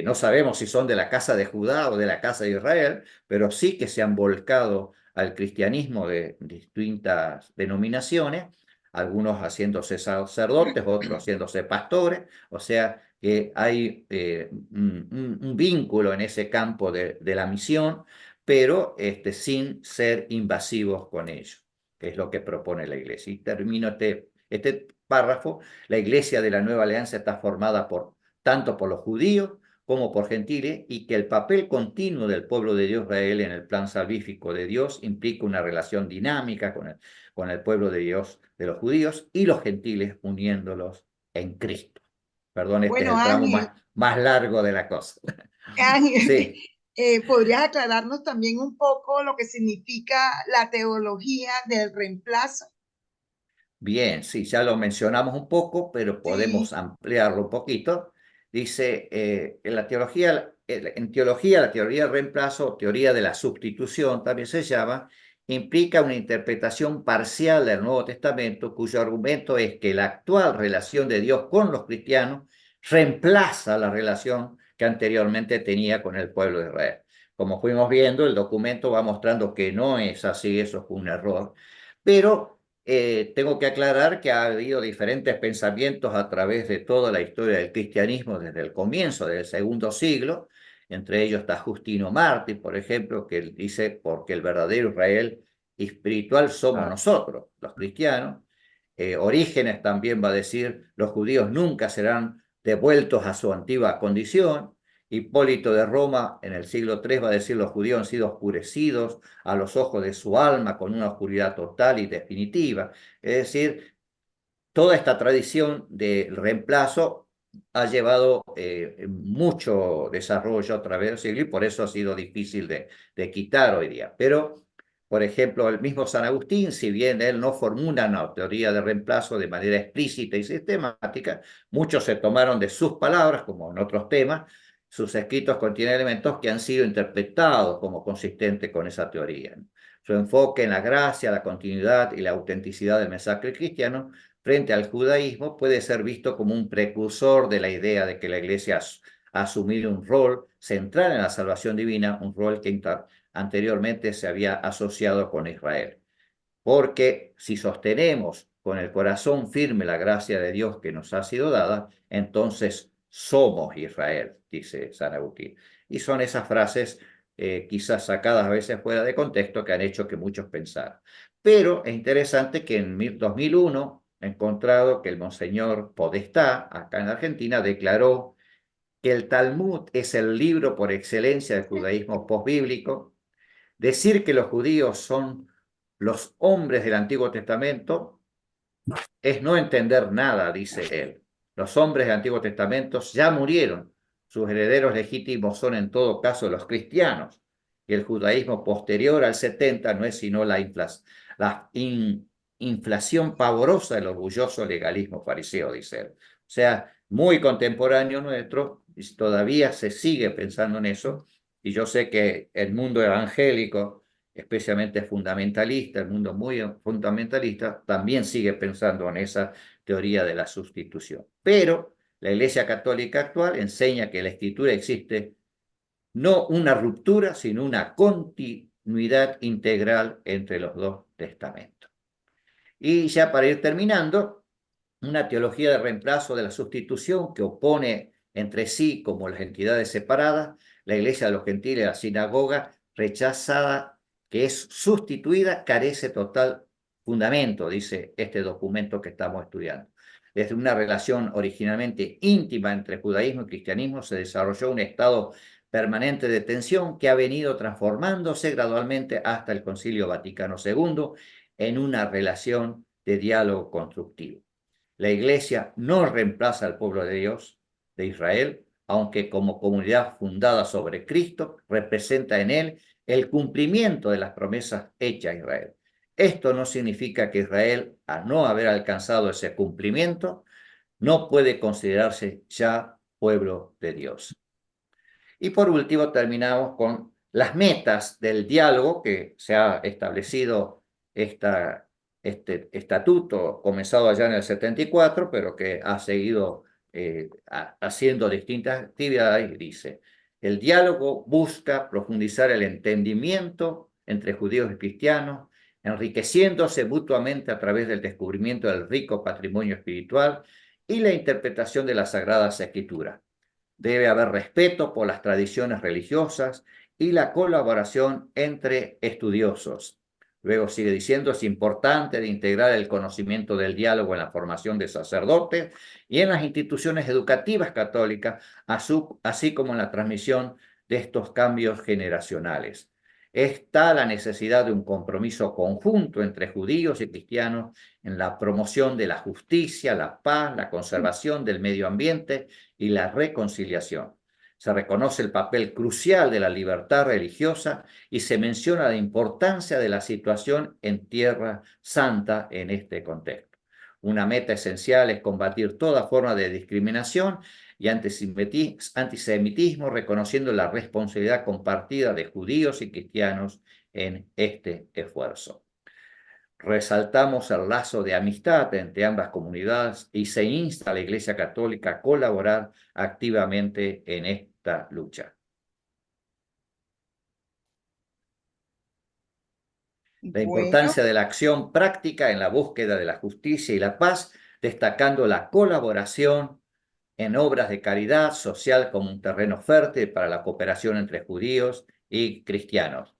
no sabemos si son de la casa de Judá o de la casa de Israel, pero sí que se han volcado al cristianismo de distintas denominaciones, algunos haciéndose sacerdotes, otros haciéndose pastores, o sea que hay un vínculo en ese campo de la misión, pero sin ser invasivos con ello, que es lo que propone la Iglesia. Y termino este párrafo: la Iglesia de la Nueva Alianza está formada tanto por los judíos como por gentiles, y que el papel continuo del pueblo de Dios Israel en el plan salvífico de Dios implica una relación dinámica con el pueblo de Dios de los judíos y los gentiles, uniéndolos en Cristo. Perdón, este es Bueno, el tramo Ángel, más largo de la cosa. Ángel, Sí, ¿podrías aclararnos también un poco lo que significa la teología del reemplazo? bien, sí, ya lo mencionamos un poco, pero Sí, podemos ampliarlo un poquito. Dice, en teología, la teoría del reemplazo, o teoría de la sustitución también se llama, implica una interpretación parcial del Nuevo Testamento, cuyo argumento es que la actual relación de Dios con los cristianos reemplaza la relación que anteriormente tenía con el pueblo de Israel. Como fuimos viendo, el documento va mostrando que no es así, eso fue un error, pero tengo que aclarar que ha habido diferentes pensamientos a través de toda la historia del cristianismo desde el comienzo del segundo siglo. Entre ellos está Justino Mártir, por ejemplo, que dice: porque el verdadero Israel espiritual somos nosotros, los cristianos. Orígenes también va a decir: los judíos nunca serán devueltos a su antigua condición. Hipólito de Roma en el siglo III va a decir: los judíos han sido oscurecidos a los ojos de su alma con una oscuridad total y definitiva. Es decir, toda esta tradición del reemplazo ha llevado mucho desarrollo a través del siglo y por eso ha sido difícil de quitar hoy día. Pero, por ejemplo, el mismo San Agustín, si bien él no formula una teoría de reemplazo de manera explícita y sistemática, muchos se tomaron de sus palabras, como en otros temas. Sus escritos contienen elementos que han sido interpretados como consistentes con esa teoría. Su enfoque en la gracia, la continuidad y la autenticidad del mensaje cristiano frente al judaísmo puede ser visto como un precursor de la idea de que la Iglesia ha asumido un rol central en la salvación divina, un rol que anteriormente se había asociado con Israel. Porque si sostenemos con el corazón firme la gracia de Dios que nos ha sido dada, entonces somos Israel, dice San Agustín. Y son esas frases quizás sacadas a veces fuera de contexto que han hecho que muchos pensaran. Pero es interesante que en 2001 he encontrado que el monseñor Podestá, acá en Argentina, declaró que el Talmud es el libro por excelencia del judaísmo postbíblico. Decir que los judíos son los hombres del Antiguo Testamento es no entender nada, dice él. Los hombres del Antiguo Testamento ya murieron. Sus herederos legítimos son en todo caso los cristianos. Y el judaísmo posterior al 70 no es sino la inflación pavorosa del orgulloso legalismo fariseo, dice él. O sea, muy contemporáneo nuestro, y todavía se sigue pensando en eso. Y yo sé que el mundo evangélico, especialmente fundamentalista, el mundo muy fundamentalista, también sigue pensando en esa teoría de la sustitución. Pero la Iglesia Católica actual enseña que la Escritura existe no una ruptura, sino una continuidad integral entre los dos testamentos. Y ya para ir terminando, una teología de reemplazo de la sustitución que opone entre sí como las entidades separadas, la iglesia de los gentiles, la sinagoga rechazada, que es sustituida, carece total fundamento, dice este documento que estamos estudiando. Desde una relación originalmente íntima entre judaísmo y cristianismo se desarrolló un estado permanente de tensión que ha venido transformándose gradualmente hasta el Concilio Vaticano II en una relación de diálogo constructivo. La Iglesia no reemplaza al pueblo de Dios, de Israel, aunque como comunidad fundada sobre Cristo, representa en él el cumplimiento de las promesas hechas a Israel. Esto no significa que Israel, al no haber alcanzado ese cumplimiento, no puede considerarse ya pueblo de Dios. Y por último, terminamos con las metas del diálogo que se ha establecido este estatuto, comenzado allá en el 74, pero que ha seguido haciendo distintas actividades, y dice: el diálogo busca profundizar el entendimiento entre judíos y cristianos, enriqueciéndose mutuamente a través del descubrimiento del rico patrimonio espiritual y la interpretación de las Sagradas Escrituras. Debe haber respeto por las tradiciones religiosas y la colaboración entre estudiosos. Luego sigue diciendo: es importante de integrar el conocimiento del diálogo en la formación de sacerdotes y en las instituciones educativas católicas, así como en la transmisión de estos cambios generacionales. Está la necesidad de un compromiso conjunto entre judíos y cristianos en la promoción de la justicia, la paz, la conservación del medio ambiente y la reconciliación. Se reconoce el papel crucial de la libertad religiosa y se menciona la importancia de la situación en Tierra Santa en este contexto. Una meta esencial es combatir toda forma de discriminación y antisemitismo, reconociendo la responsabilidad compartida de judíos y cristianos en este esfuerzo. Resaltamos el lazo de amistad entre ambas comunidades y se insta a la Iglesia Católica a colaborar activamente en esta lucha. La importancia de la acción práctica en la búsqueda de la justicia y la paz, destacando la colaboración en obras de caridad social como un terreno fértil para la cooperación entre judíos y cristianos.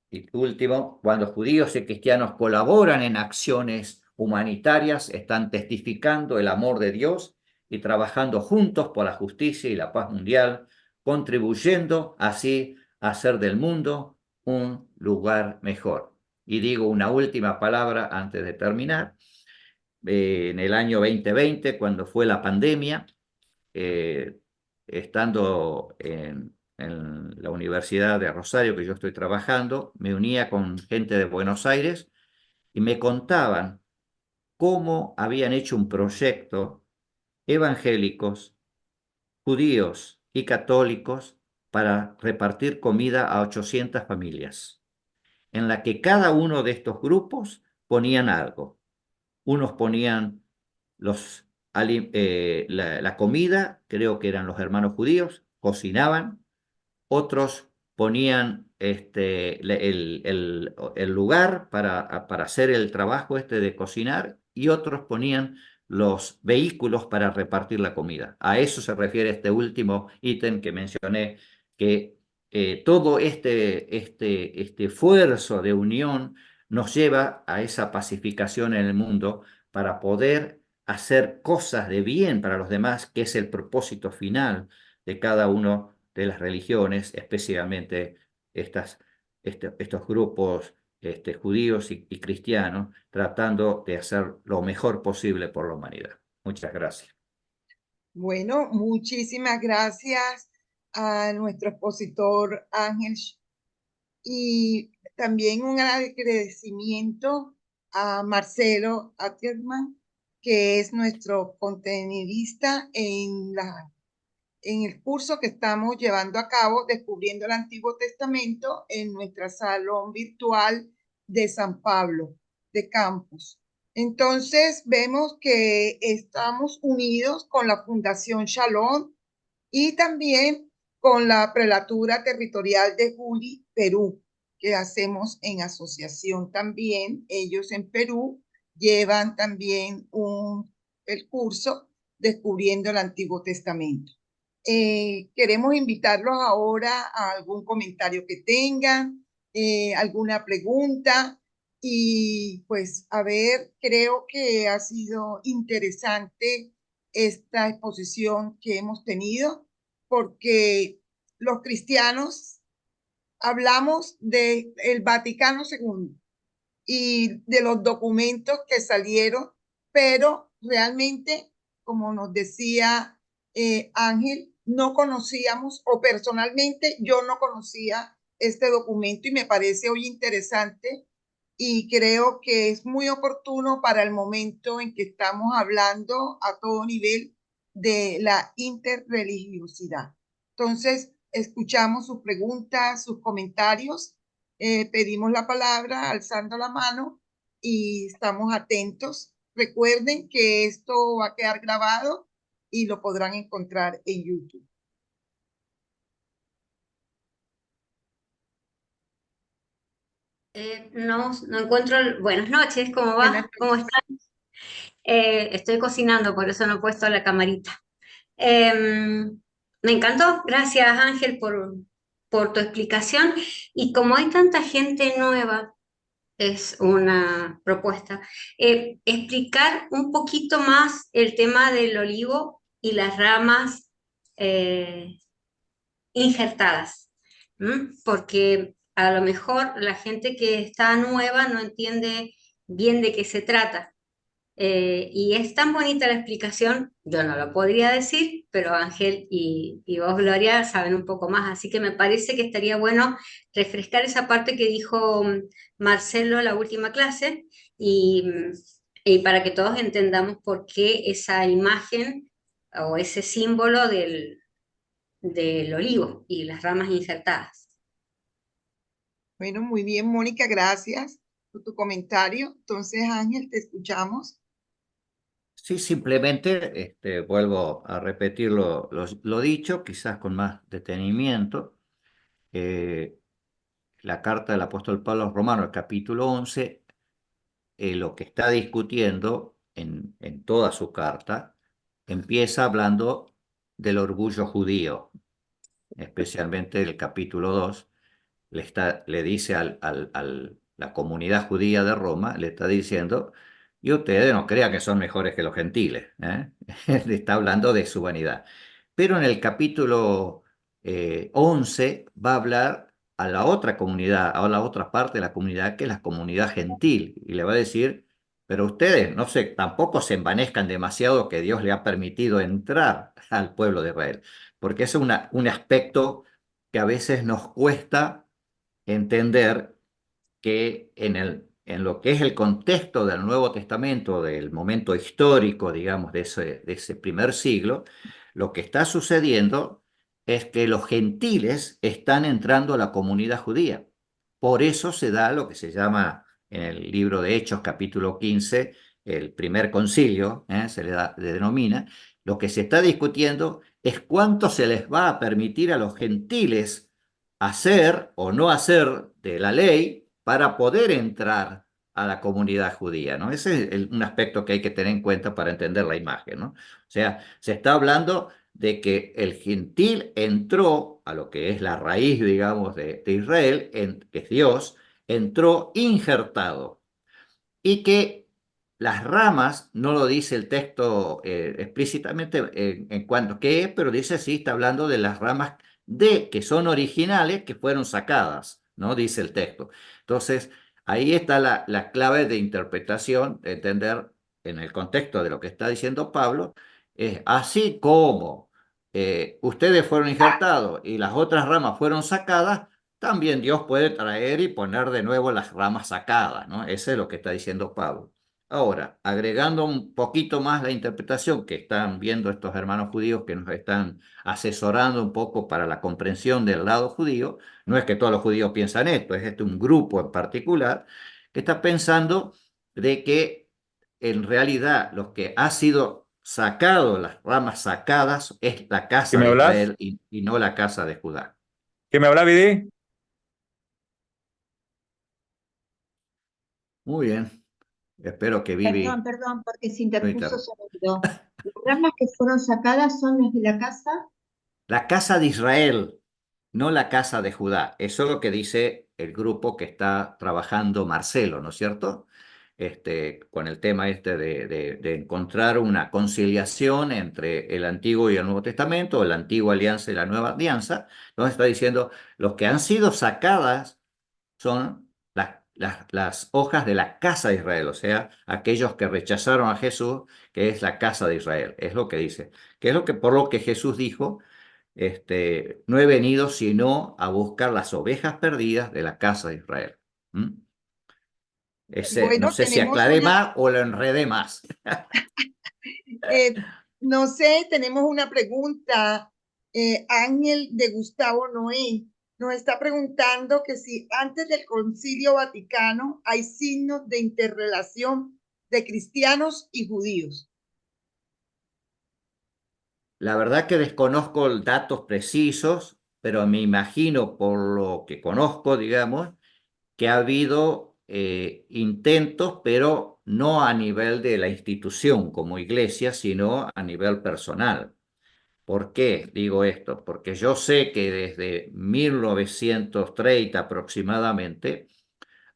Y último, cuando judíos y cristianos colaboran en acciones humanitarias, están testificando el amor de Dios y trabajando juntos por la justicia y la paz mundial, contribuyendo así a hacer del mundo un lugar mejor. Y digo una última palabra antes de terminar. En el año 2020, cuando fue la pandemia, estando en la Universidad de Rosario, que yo estoy trabajando, me unía con gente de Buenos Aires y me contaban cómo habían hecho un proyecto evangélicos, judíos y católicos para repartir comida a 800 familias, en la que cada uno de estos grupos ponían algo. Unos ponían la comida, creo que eran los hermanos judíos, cocinaban. Otros ponían el lugar para hacer el trabajo de cocinar, y otros ponían los vehículos para repartir la comida. A eso se refiere este último ítem que mencioné, que todo este esfuerzo de unión nos lleva a esa pacificación en el mundo para poder hacer cosas de bien para los demás, que es el propósito final de cada uno de las religiones, especialmente estos grupos judíos y cristianos, tratando de hacer lo mejor posible por la humanidad. Muchas gracias. Bueno, muchísimas gracias a nuestro expositor Ángel y también un agradecimiento a Marcelo Ackerman, que es nuestro contenidista en el curso que estamos llevando a cabo, Descubriendo el Antiguo Testamento, en nuestra salón virtual de San Pablo, de campus. Entonces, vemos que estamos unidos con la Fundación Shalom y también con la Prelatura Territorial de Juli, Perú, que hacemos en asociación también, ellos en Perú llevan también el curso Descubriendo el Antiguo Testamento. Queremos invitarlos ahora a algún comentario que tengan, alguna pregunta. Y pues, a ver, creo que ha sido interesante esta exposición que hemos tenido, porque los cristianos hablamos del Vaticano II y de los documentos que salieron, pero realmente, como nos decía Ángel, no conocíamos, o personalmente yo no conocía este documento y me parece hoy interesante y creo que es muy oportuno para el momento en que estamos hablando a todo nivel de la interreligiosidad. Entonces, escuchamos sus preguntas, sus comentarios, pedimos la palabra alzando la mano y estamos atentos. Recuerden que esto va a quedar grabado y lo podrán encontrar en YouTube. No encuentro. Buenas noches, ¿cómo Buenas va? ¿Cómo noches. están? Estoy cocinando, por eso no he puesto la camarita. Me encantó, gracias Ángel por tu explicación. Y como hay tanta gente nueva, es una propuesta, explicar un poquito más el tema del olivo y las ramas eh, injertadas, porque a lo mejor la gente que está nueva no entiende bien de qué se trata. Y es tan bonita la explicación, yo no lo podría decir, pero Ángel y vos, Gloria, saben un poco más, así que me parece que estaría bueno refrescar esa parte que dijo Marcelo la última clase y para que todos entendamos por qué esa imagen o ese símbolo del olivo y las ramas insertadas. Bueno, muy bien, Mónica, gracias por tu comentario. Entonces, Ángel, te escuchamos. Sí, simplemente vuelvo a repetir lo dicho, quizás con más detenimiento. Eh, la carta del apóstol Pablo a los Romanos, el capítulo 11, lo que está discutiendo en toda su carta, empieza hablando del orgullo judío, especialmente el capítulo 2, le dice la comunidad judía de Roma, le está diciendo, y ustedes no crean que son mejores que los gentiles, ¿eh? Le está hablando de su vanidad. Pero en el capítulo 11 va a hablar a la otra comunidad, a la otra parte de la comunidad, que es la comunidad gentil, y le va a decir, pero ustedes, no sé, tampoco se envanezcan demasiado que Dios le ha permitido entrar al pueblo de Israel, porque es un aspecto que a veces nos cuesta entender que en lo que es el contexto del Nuevo Testamento, del momento histórico, digamos, de ese primer siglo, lo que está sucediendo es que los gentiles están entrando a la comunidad judía. Por eso se da lo que se llama en el libro de Hechos, capítulo 15, el primer concilio, le denomina. Lo que se está discutiendo es cuánto se les va a permitir a los gentiles hacer o no hacer de la ley para poder entrar a la comunidad judía, ¿no? Ese es un aspecto que hay que tener en cuenta para entender la imagen, ¿no? O sea, se está hablando de que el gentil entró a lo que es la raíz, digamos, de Israel, que es Dios, entró injertado y que las ramas, no lo dice el texto explícitamente en cuanto a qué es, pero dice sí, está hablando de las ramas que son originales, que fueron sacadas, ¿no? Dice el texto. Entonces, ahí está la clave de interpretación, de entender en el contexto de lo que está diciendo Pablo, es así como ustedes fueron injertados y las otras ramas fueron sacadas, también Dios puede traer y poner de nuevo las ramas sacadas, ¿no? Eso es lo que está diciendo Pablo. Ahora, agregando un poquito más la interpretación que están viendo estos hermanos judíos que nos están asesorando un poco para la comprensión del lado judío, no es que todos los judíos piensan esto, es un grupo en particular que está pensando de que en realidad lo que ha sido sacado, las ramas sacadas, es la ¿Qué casa me de hablas? Israel y no la casa de Judá. ¿Qué me habla, Vidi? Muy bien. Espero que Vivi Perdón, porque se no interpuso interrumpa. sonido. Las ramas que fueron sacadas son las de la casa. La casa de Israel, no la casa de Judá. Eso es lo que dice el grupo que está trabajando Marcelo, ¿no es cierto? Con el tema de encontrar una conciliación entre el Antiguo y el Nuevo Testamento, la Antigua Alianza y la Nueva Alianza, donde está diciendo los que han sido sacadas son las hojas de la casa de Israel, o sea, aquellos que rechazaron a Jesús, que es la casa de Israel, es lo que dice, que es lo que por lo que Jesús dijo, no he venido sino a buscar las ovejas perdidas de la casa de Israel. ¿Mm? No Bueno, sé si tenemos aclaré una, más o lo enredé más. eh, no sé, tenemos una pregunta. Ángel de Gustavo Noé nos está preguntando que si antes del Concilio Vaticano hay signos de interrelación de cristianos y judíos. La verdad que desconozco datos precisos, pero me imagino por lo que conozco, digamos, que ha habido intentos, pero no a nivel de la institución como iglesia, sino a nivel personal. ¿Por qué digo esto? Porque yo sé que desde 1930 aproximadamente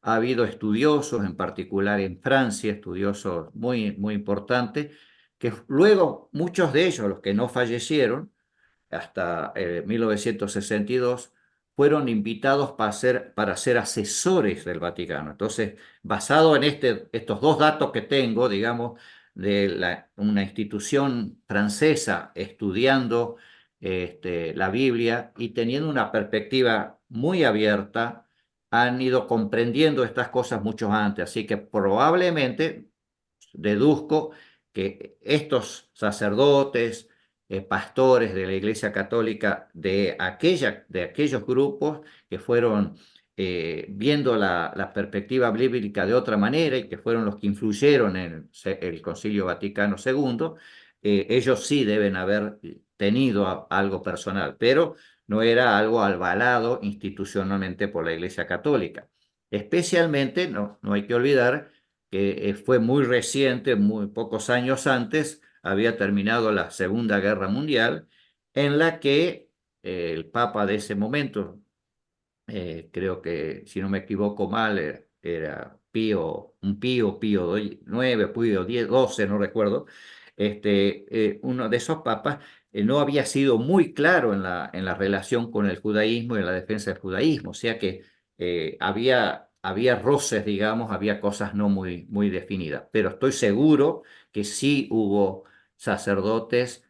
ha habido estudiosos, en particular en Francia, estudiosos muy, muy importantes, que luego muchos de ellos, los que no fallecieron, hasta 1962, fueron invitados para ser asesores del Vaticano. Entonces, basado en estos dos datos que tengo, digamos, una institución francesa estudiando la Biblia y teniendo una perspectiva muy abierta, han ido comprendiendo estas cosas mucho antes. Así que probablemente deduzco que estos sacerdotes, pastores de la Iglesia Católica de aquellos grupos que fueron viendo la perspectiva bíblica de otra manera y que fueron los que influyeron en el Concilio Vaticano II, ellos sí deben haber tenido algo personal, pero no era algo avalado institucionalmente por la Iglesia Católica. Especialmente, no hay que olvidar que fue muy reciente, muy pocos años antes, había terminado la Segunda Guerra Mundial, en la que el Papa de ese momento, creo que si no me equivoco mal, era Pío 9, Pío 10, 12, no recuerdo, uno de esos papas no había sido muy claro en la relación con el judaísmo y en la defensa del judaísmo, o sea que había roces, digamos, había cosas no muy, muy definidas, pero estoy seguro que sí hubo sacerdotes,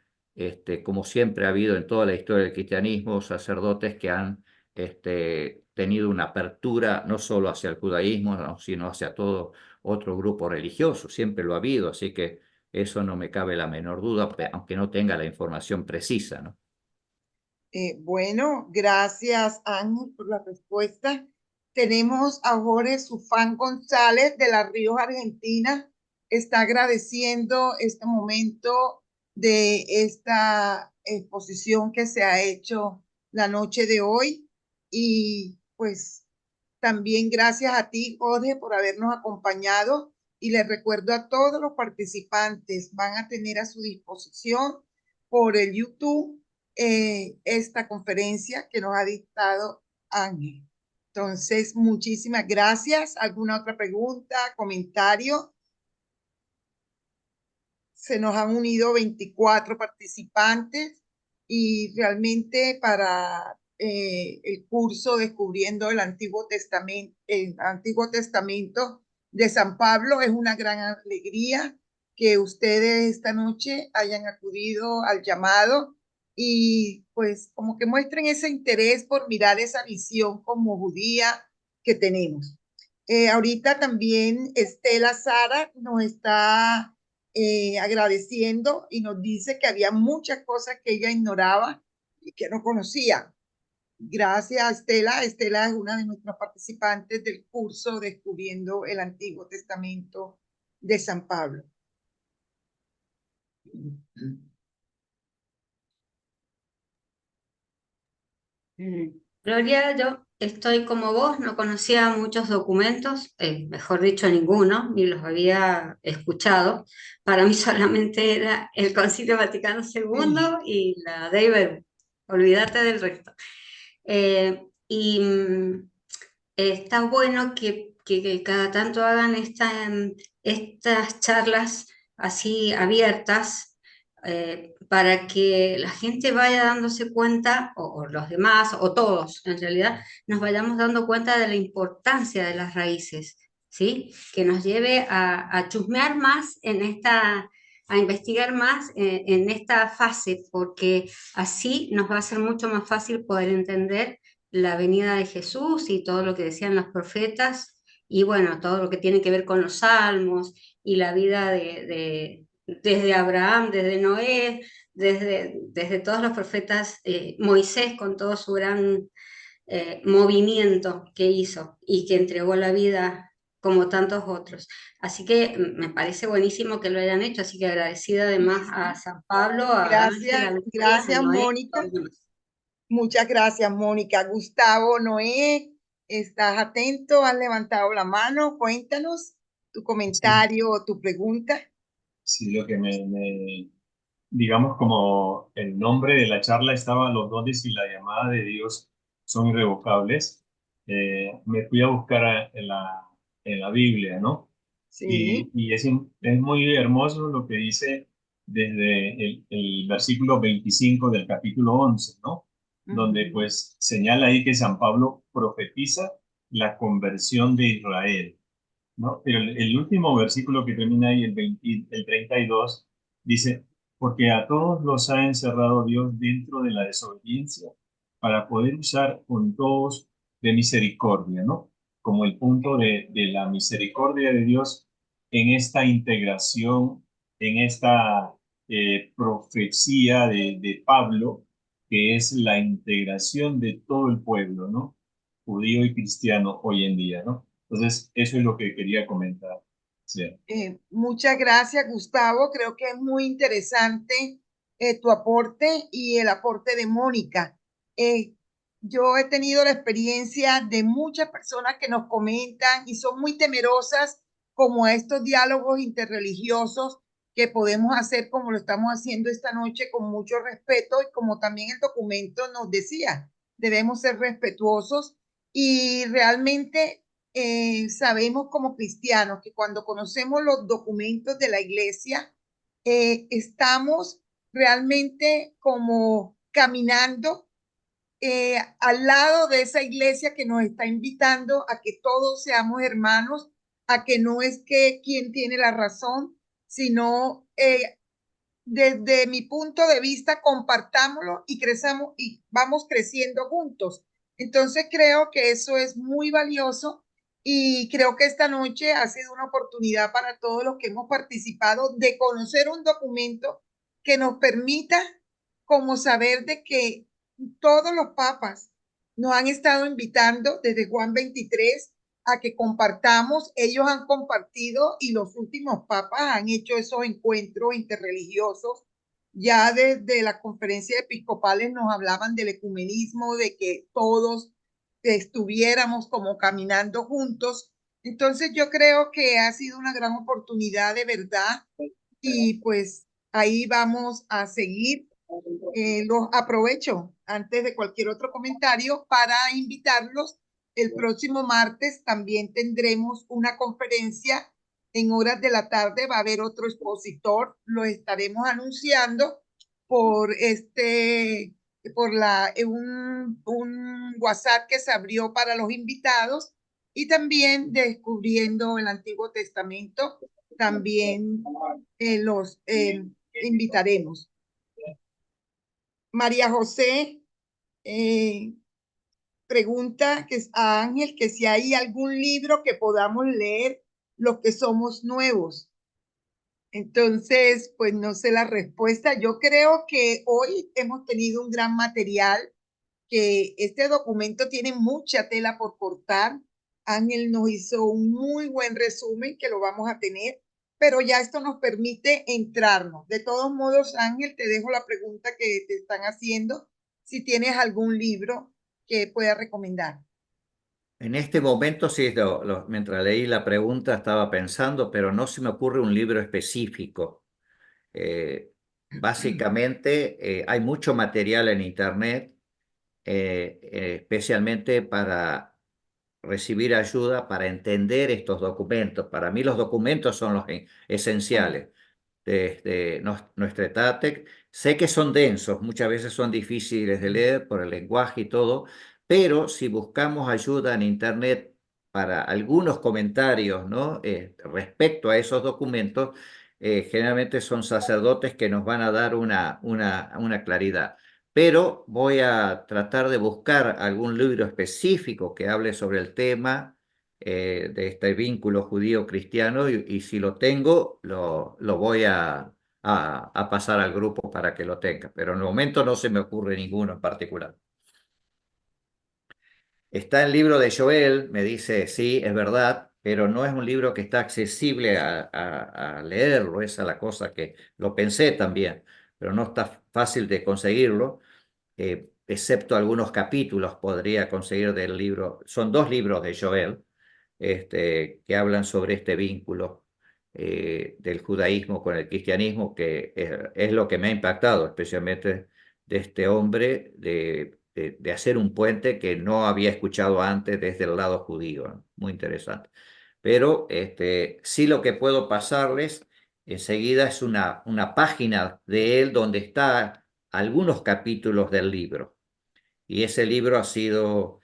como siempre ha habido en toda la historia del cristianismo, sacerdotes que han tenido una apertura no solo hacia el judaísmo, ¿no?, sino hacia todo otro grupo religioso. Siempre lo ha habido, así que eso no me cabe la menor duda, aunque no tenga la información precisa, ¿no? Bueno, gracias Ángel por la respuesta. Tenemos a Jorge Sufán González de La Ríos, Argentina. Está agradeciendo este momento de esta exposición que se ha hecho la noche de hoy. Y pues también gracias a ti, Jorge, por habernos acompañado. Y les recuerdo a todos los participantes, van a tener a su disposición por el YouTube esta conferencia que nos ha dictado Ángel. Entonces, muchísimas gracias. ¿Alguna otra pregunta, comentario? Se nos han unido 24 participantes y realmente para el curso Descubriendo el Antiguo Testamento de San Pablo es una gran alegría que ustedes esta noche hayan acudido al llamado y pues como que muestren ese interés por mirar esa visión como judía que tenemos. Ahorita también Estela Sara nos está agradeciendo y nos dice que había muchas cosas que ella ignoraba y que no conocía. Gracias, Estela. Estela es una de nuestras participantes del curso Descubriendo el Antiguo Testamento de San Pablo. Eh, Gloria, estoy como vos, no conocía muchos documentos, mejor dicho, ninguno, ni los había escuchado. Para mí solamente era el Concilio Vaticano Sí. II y la Dei Verbum. Olvídate del resto. Y está bueno que cada tanto hagan estas charlas así abiertas, para que la gente vaya dándose cuenta, o los demás, o todos en realidad, nos vayamos dando cuenta de la importancia de las raíces, ¿sí? Que nos lleve a chusmear más en a investigar más en esta fase, porque así nos va a ser mucho más fácil poder entender la venida de Jesús y todo lo que decían los profetas, y bueno, todo lo que tiene que ver con los salmos y la vida desde Abraham, desde Noé, desde todos los profetas, Moisés con todo su gran movimiento que hizo y que entregó la vida como tantos otros. Así que me parece buenísimo que lo hayan hecho, así que agradecida además a San Pablo, a Ángel, a Gracias, Lucía, a gracias, Noé, a todos Mónica. los demás. Muchas gracias, Mónica. Gustavo, Noé, ¿estás atento? ¿Has levantado la mano? Cuéntanos tu Sí, comentario o tu pregunta. sí, lo que digamos, como el nombre de la charla estaba Los dones y la llamada de Dios son irrevocables, me fui a buscar en la Biblia, ¿no? Sí. Y es muy hermoso lo que dice desde el versículo 25 del capítulo 11, ¿no? Donde Ujú. pues señala ahí que San Pablo profetiza la conversión de Israel, ¿no? Pero el último versículo que termina ahí, el 32, dice, porque a todos los ha encerrado Dios dentro de la desobediencia para poder usar con todos de misericordia, ¿no? Como el punto de la misericordia de Dios en esta integración, en esta profecía de Pablo, que es la integración de todo el pueblo, ¿no? Judío y cristiano hoy en día, ¿no? Entonces, eso es lo que quería comentar. Sí, Muchas gracias, Gustavo. Creo que es muy interesante tu aporte y el aporte de Mónica. Eh, yo he tenido la experiencia de muchas personas que nos comentan y son muy temerosas como a estos diálogos interreligiosos que podemos hacer como lo estamos haciendo esta noche con mucho respeto y como también el documento nos decía, debemos ser respetuosos y realmente sabemos como cristianos que cuando conocemos los documentos de la iglesia, estamos realmente como caminando al lado de esa iglesia que nos está invitando a que todos seamos hermanos, a que no es que quien tiene la razón, sino desde mi punto de vista, compartámoslo y crezamos y vamos creciendo juntos. Entonces creo que eso es muy valioso y creo que esta noche ha sido una oportunidad para todos los que hemos participado de conocer un documento que nos permita como saber de que todos los papas nos han estado invitando desde Juan 23 a que compartamos. Ellos han compartido y los últimos papas han hecho esos encuentros interreligiosos. Ya desde las conferencias episcopales nos hablaban del ecumenismo, de que todos estuviéramos como caminando juntos. Entonces yo creo que ha sido una gran oportunidad de verdad y pues ahí vamos a seguir. Los aprovecho antes de cualquier otro comentario para invitarlos. El próximo martes también tendremos una conferencia en horas de la tarde. Va a haber otro expositor. Lo estaremos anunciando por un WhatsApp que se abrió para los invitados y también descubriendo el Antiguo Testamento. También los invitaremos. María José pregunta que a Ángel que si hay algún libro que podamos leer los que somos nuevos. Entonces, pues no sé la respuesta. Yo creo que hoy hemos tenido un gran material, que este documento tiene mucha tela por cortar. Ángel nos hizo un muy buen resumen que lo vamos a tener, pero ya esto nos permite entrarnos. De todos modos, Ángel, te dejo la pregunta que te están haciendo, si tienes algún libro que pueda recomendar. En este momento, sí, mientras leí la pregunta estaba pensando, pero no se me ocurre un libro específico. Eh, Básicamente, hay mucho material en Internet, especialmente para recibir ayuda para entender estos documentos. Para mí los documentos son los esenciales de nuestra ETATEC. Sé que son densos, muchas veces son difíciles de leer por el lenguaje y todo, pero si buscamos ayuda en Internet para algunos comentarios, ¿no? Respecto a esos documentos, generalmente son sacerdotes que nos van a dar una claridad. Pero voy a tratar de buscar algún libro específico que hable sobre el tema de este vínculo judío-cristiano y si lo tengo, lo voy a pasar al grupo para que lo tenga, pero en el momento no se me ocurre ninguno en particular. Está el libro de Joel, me dice, sí, es verdad, pero no es un libro que está accesible a leerlo, esa es la cosa que lo pensé también, pero no está fácil de conseguirlo. Excepto algunos capítulos podría conseguir del libro, son dos libros de Joel, que hablan sobre este vínculo del judaísmo con el cristianismo, que es lo que me ha impactado, especialmente de este hombre, de hacer un puente que no había escuchado antes desde el lado judío, ¿no? Muy interesante. Pero sí lo que puedo pasarles enseguida es una página de él donde está algunos capítulos del libro. Y ese libro ha sido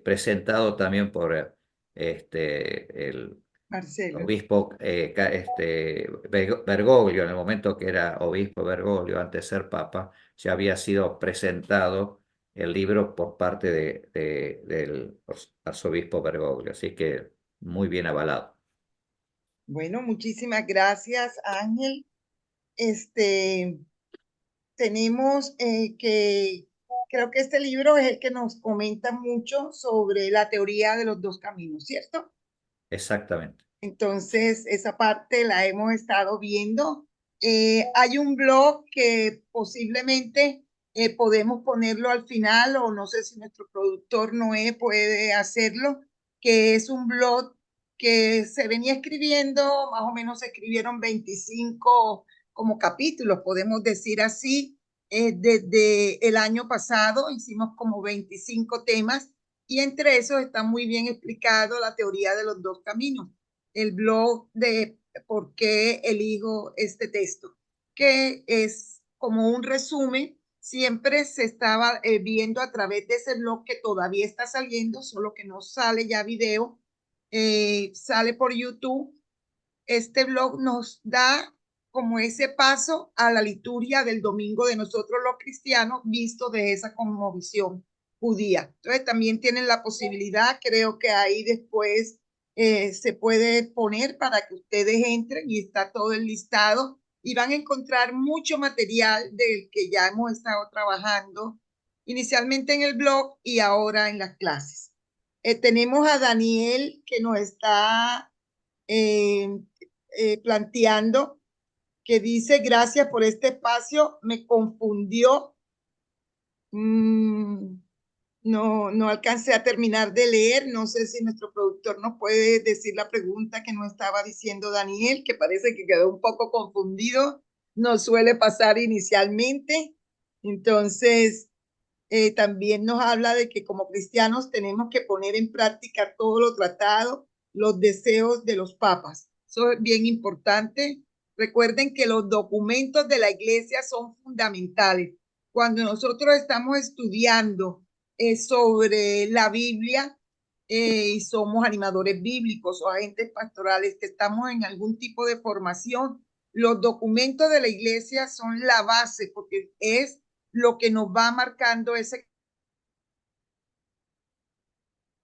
presentado también por el Marcelo. obispo Bergoglio, en el momento que era obispo Bergoglio, antes de ser papa, ya había sido presentado el libro por parte del arzobispo Bergoglio, así que muy bien avalado. Bueno, muchísimas gracias, Ángel. Este, tenemos creo que este libro es el que nos comenta mucho sobre la teoría de los dos caminos, ¿cierto? Exactamente. Entonces, esa parte la hemos estado viendo. Hay un blog que posiblemente podemos ponerlo al final, o no sé si nuestro productor Noé puede hacerlo, que es un blog que se venía escribiendo, más o menos se escribieron 25 como capítulos, podemos decir así. Desde el año pasado hicimos como 25 temas y entre esos está muy bien explicado la teoría de los dos caminos, el blog de por qué elijo este texto, que es como un resumen. Siempre se estaba viendo a través de ese blog que todavía está saliendo, solo que no sale ya video, sale por YouTube. Este blog nos da como ese paso a la liturgia del domingo de nosotros los cristianos, visto de esa cosmovisión judía. Entonces también tienen la posibilidad, creo que ahí después se puede poner para que ustedes entren y está todo el listado y van a encontrar mucho material del que ya hemos estado trabajando inicialmente en el blog y ahora en las clases. Tenemos a Daniel que nos está eh, planteando, que dice, gracias por este espacio, me confundió. No alcancé a terminar de leer, no sé si nuestro productor nos puede decir la pregunta que nos estaba diciendo Daniel, que parece que quedó un poco confundido, nos suele pasar inicialmente. Entonces, también nos habla de que como cristianos tenemos que poner en práctica todo lo tratado, los deseos de los papas. Eso es bien importante. Recuerden que los documentos de la iglesia son fundamentales. Cuando nosotros estamos estudiando sobre la Biblia y somos animadores bíblicos o agentes pastorales que estamos en algún tipo de formación, los documentos de la iglesia son la base porque es lo que nos va marcando ese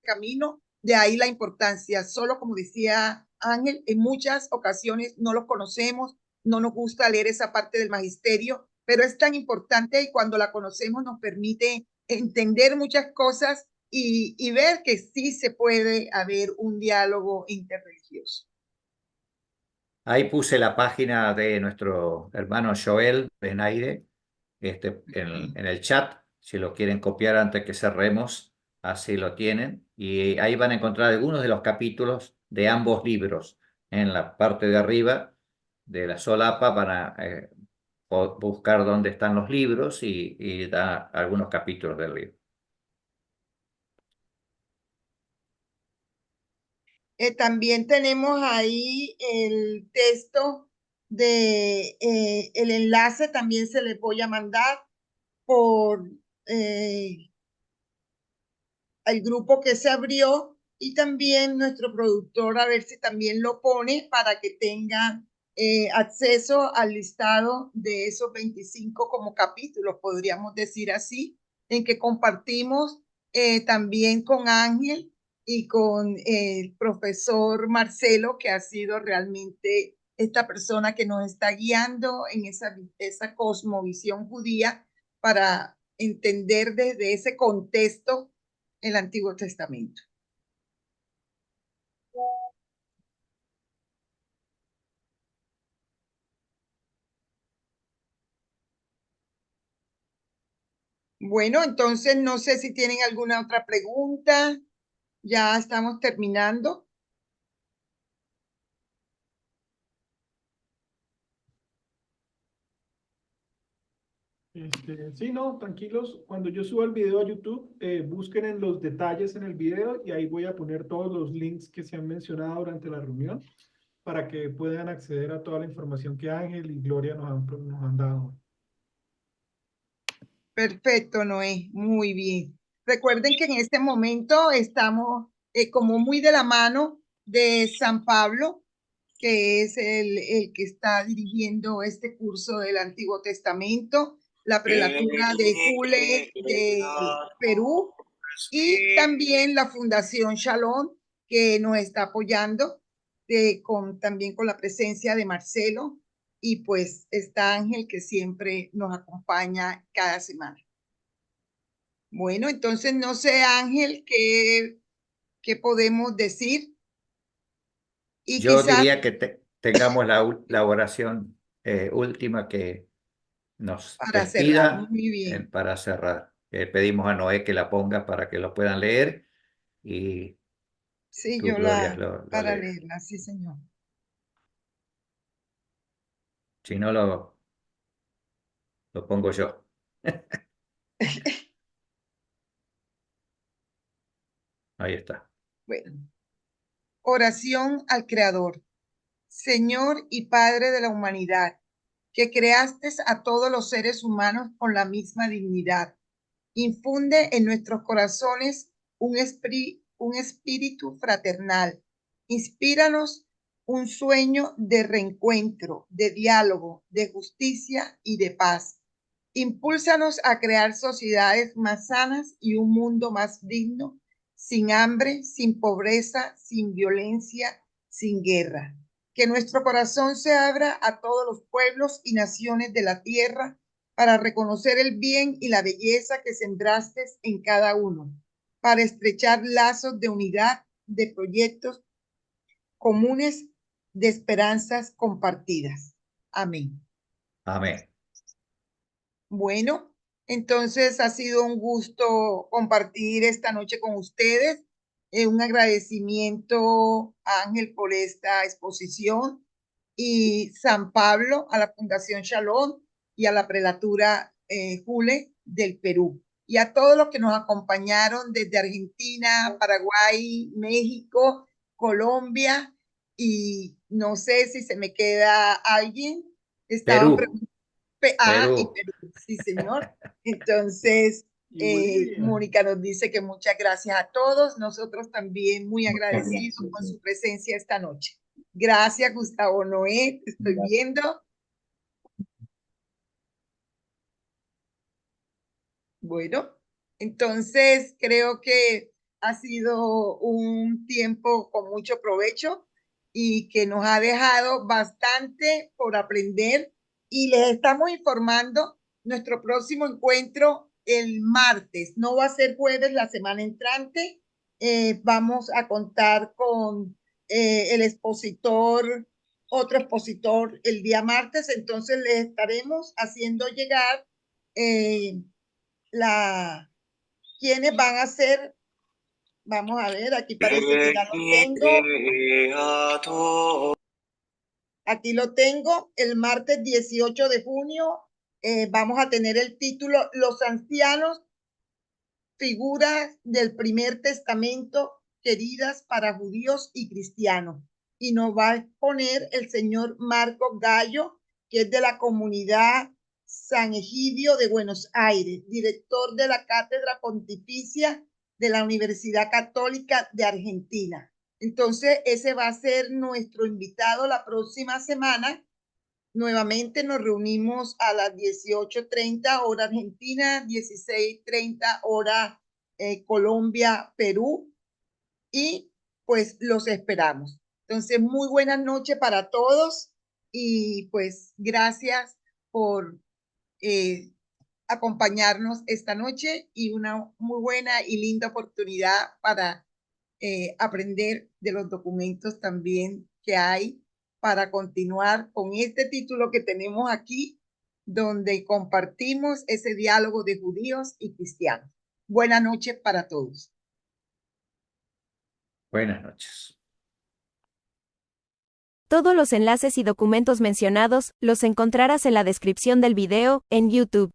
camino, de ahí la importancia. Solo como decía Ángel, en muchas ocasiones no los conocemos, no nos gusta leer esa parte del magisterio, pero es tan importante y cuando la conocemos nos permite entender muchas cosas y ver que sí se puede haber un diálogo interreligioso. Ahí puse la página de nuestro hermano Joel Benaire en el chat, si lo quieren copiar antes que cerremos. así lo tienen, y ahí van a encontrar algunos de los capítulos de ambos libros. En la parte de arriba de la solapa van a buscar dónde están los libros y da algunos capítulos del libro. También tenemos ahí el texto de el enlace, también se les voy a mandar por el grupo que se abrió, y también nuestro productor a ver si también lo pone para que tengan acceso al listado de esos 25 como capítulos, podríamos decir así, en que compartimos también con Ángel y con el profesor Marcelo, que ha sido realmente esta persona que nos está guiando en esa cosmovisión judía para entender desde ese contexto el Antiguo Testamento. Bueno, entonces no sé si tienen alguna otra pregunta. Ya estamos terminando. Sí, no, tranquilos. Cuando yo suba el video a YouTube, busquen en los detalles en el video y ahí voy a poner todos los links que se han mencionado durante la reunión para que puedan acceder a toda la información que Ángel y Gloria nos han dado. Perfecto, Noé. Muy bien. Recuerden que en este momento estamos como muy de la mano de San Pablo, que es el que está dirigiendo este curso del Antiguo Testamento, la prelatura de Jule de Perú, y también la Fundación Shalom, que nos está apoyando también con la presencia de Marcelo, y pues está Ángel, que siempre nos acompaña cada semana. Bueno, entonces no sé, Ángel, qué podemos decir. Y Yo quizás diría que tengamos la oración última que nos para cerrar, despida muy bien. para cerrar. Pedimos a Noé que la ponga para que lo puedan leer y Sí, tú, yo Gloria, lo para lees. leerla, sí, señor. Si no, lo pongo yo. Ahí está. Bueno, oración al Creador. Señor y Padre de la humanidad, que creaste a todos los seres humanos con la misma dignidad, infunde en nuestros corazones un espíritu fraternal. Inspíranos un sueño de reencuentro, de diálogo, de justicia y de paz. Impúlsanos a crear sociedades más sanas y un mundo más digno, sin hambre, sin pobreza, sin violencia, sin guerra. Que nuestro corazón se abra a todos los pueblos y naciones de la tierra para reconocer el bien y la belleza que sembraste en cada uno, para estrechar lazos de unidad, de proyectos comunes, de esperanzas compartidas. Amén. Amén. Bueno, entonces ha sido un gusto compartir esta noche con ustedes. Un agradecimiento a Ángel por esta exposición, y San Pablo a la Fundación Shalom y a la Prelatura Jule del Perú. Y a todos los que nos acompañaron desde Argentina, Paraguay, México, Colombia, y no sé si se me queda alguien. Estaban Perú. preguntando. Y Perú. Perú, sí, señor. Entonces, Y Bolivia. Mónica nos dice que muchas gracias a todos. Nosotros también muy Muchas agradecidos gracias. con su presencia esta noche. Gracias, Gustavo Noé, te estoy viendo. Bueno, entonces creo que ha sido un tiempo con mucho provecho y que nos ha dejado bastante por aprender, y les estamos informando nuestro próximo encuentro el martes. No va a ser jueves la semana entrante. Vamos a contar con el expositor, otro expositor el día martes, entonces les estaremos haciendo llegar quienes van a ser Vamos a ver, aquí parece que ya lo tengo. Aquí lo tengo, el martes 18 de junio vamos a tener el título Los ancianos, figuras del primer testamento queridas para judíos y cristianos. Y nos va a exponer el señor Marco Gallo, que es de la comunidad San Egidio de Buenos Aires, director de la Cátedra Pontificia de la Universidad Católica de Argentina. Entonces, ese va a ser nuestro invitado la próxima semana. Nuevamente nos reunimos a las 18:30 hora Argentina, 16:30 hora Colombia, Perú, y pues los esperamos. Entonces, muy buenas noches para todos y pues gracias por acompañarnos esta noche y una muy buena y linda oportunidad para aprender de los documentos también que hay para continuar con este título que tenemos aquí, donde compartimos ese diálogo de judíos y cristianos. Buenas noches para todos. Buenas noches. Todos los enlaces y documentos mencionados los encontrarás en la descripción del video, en YouTube.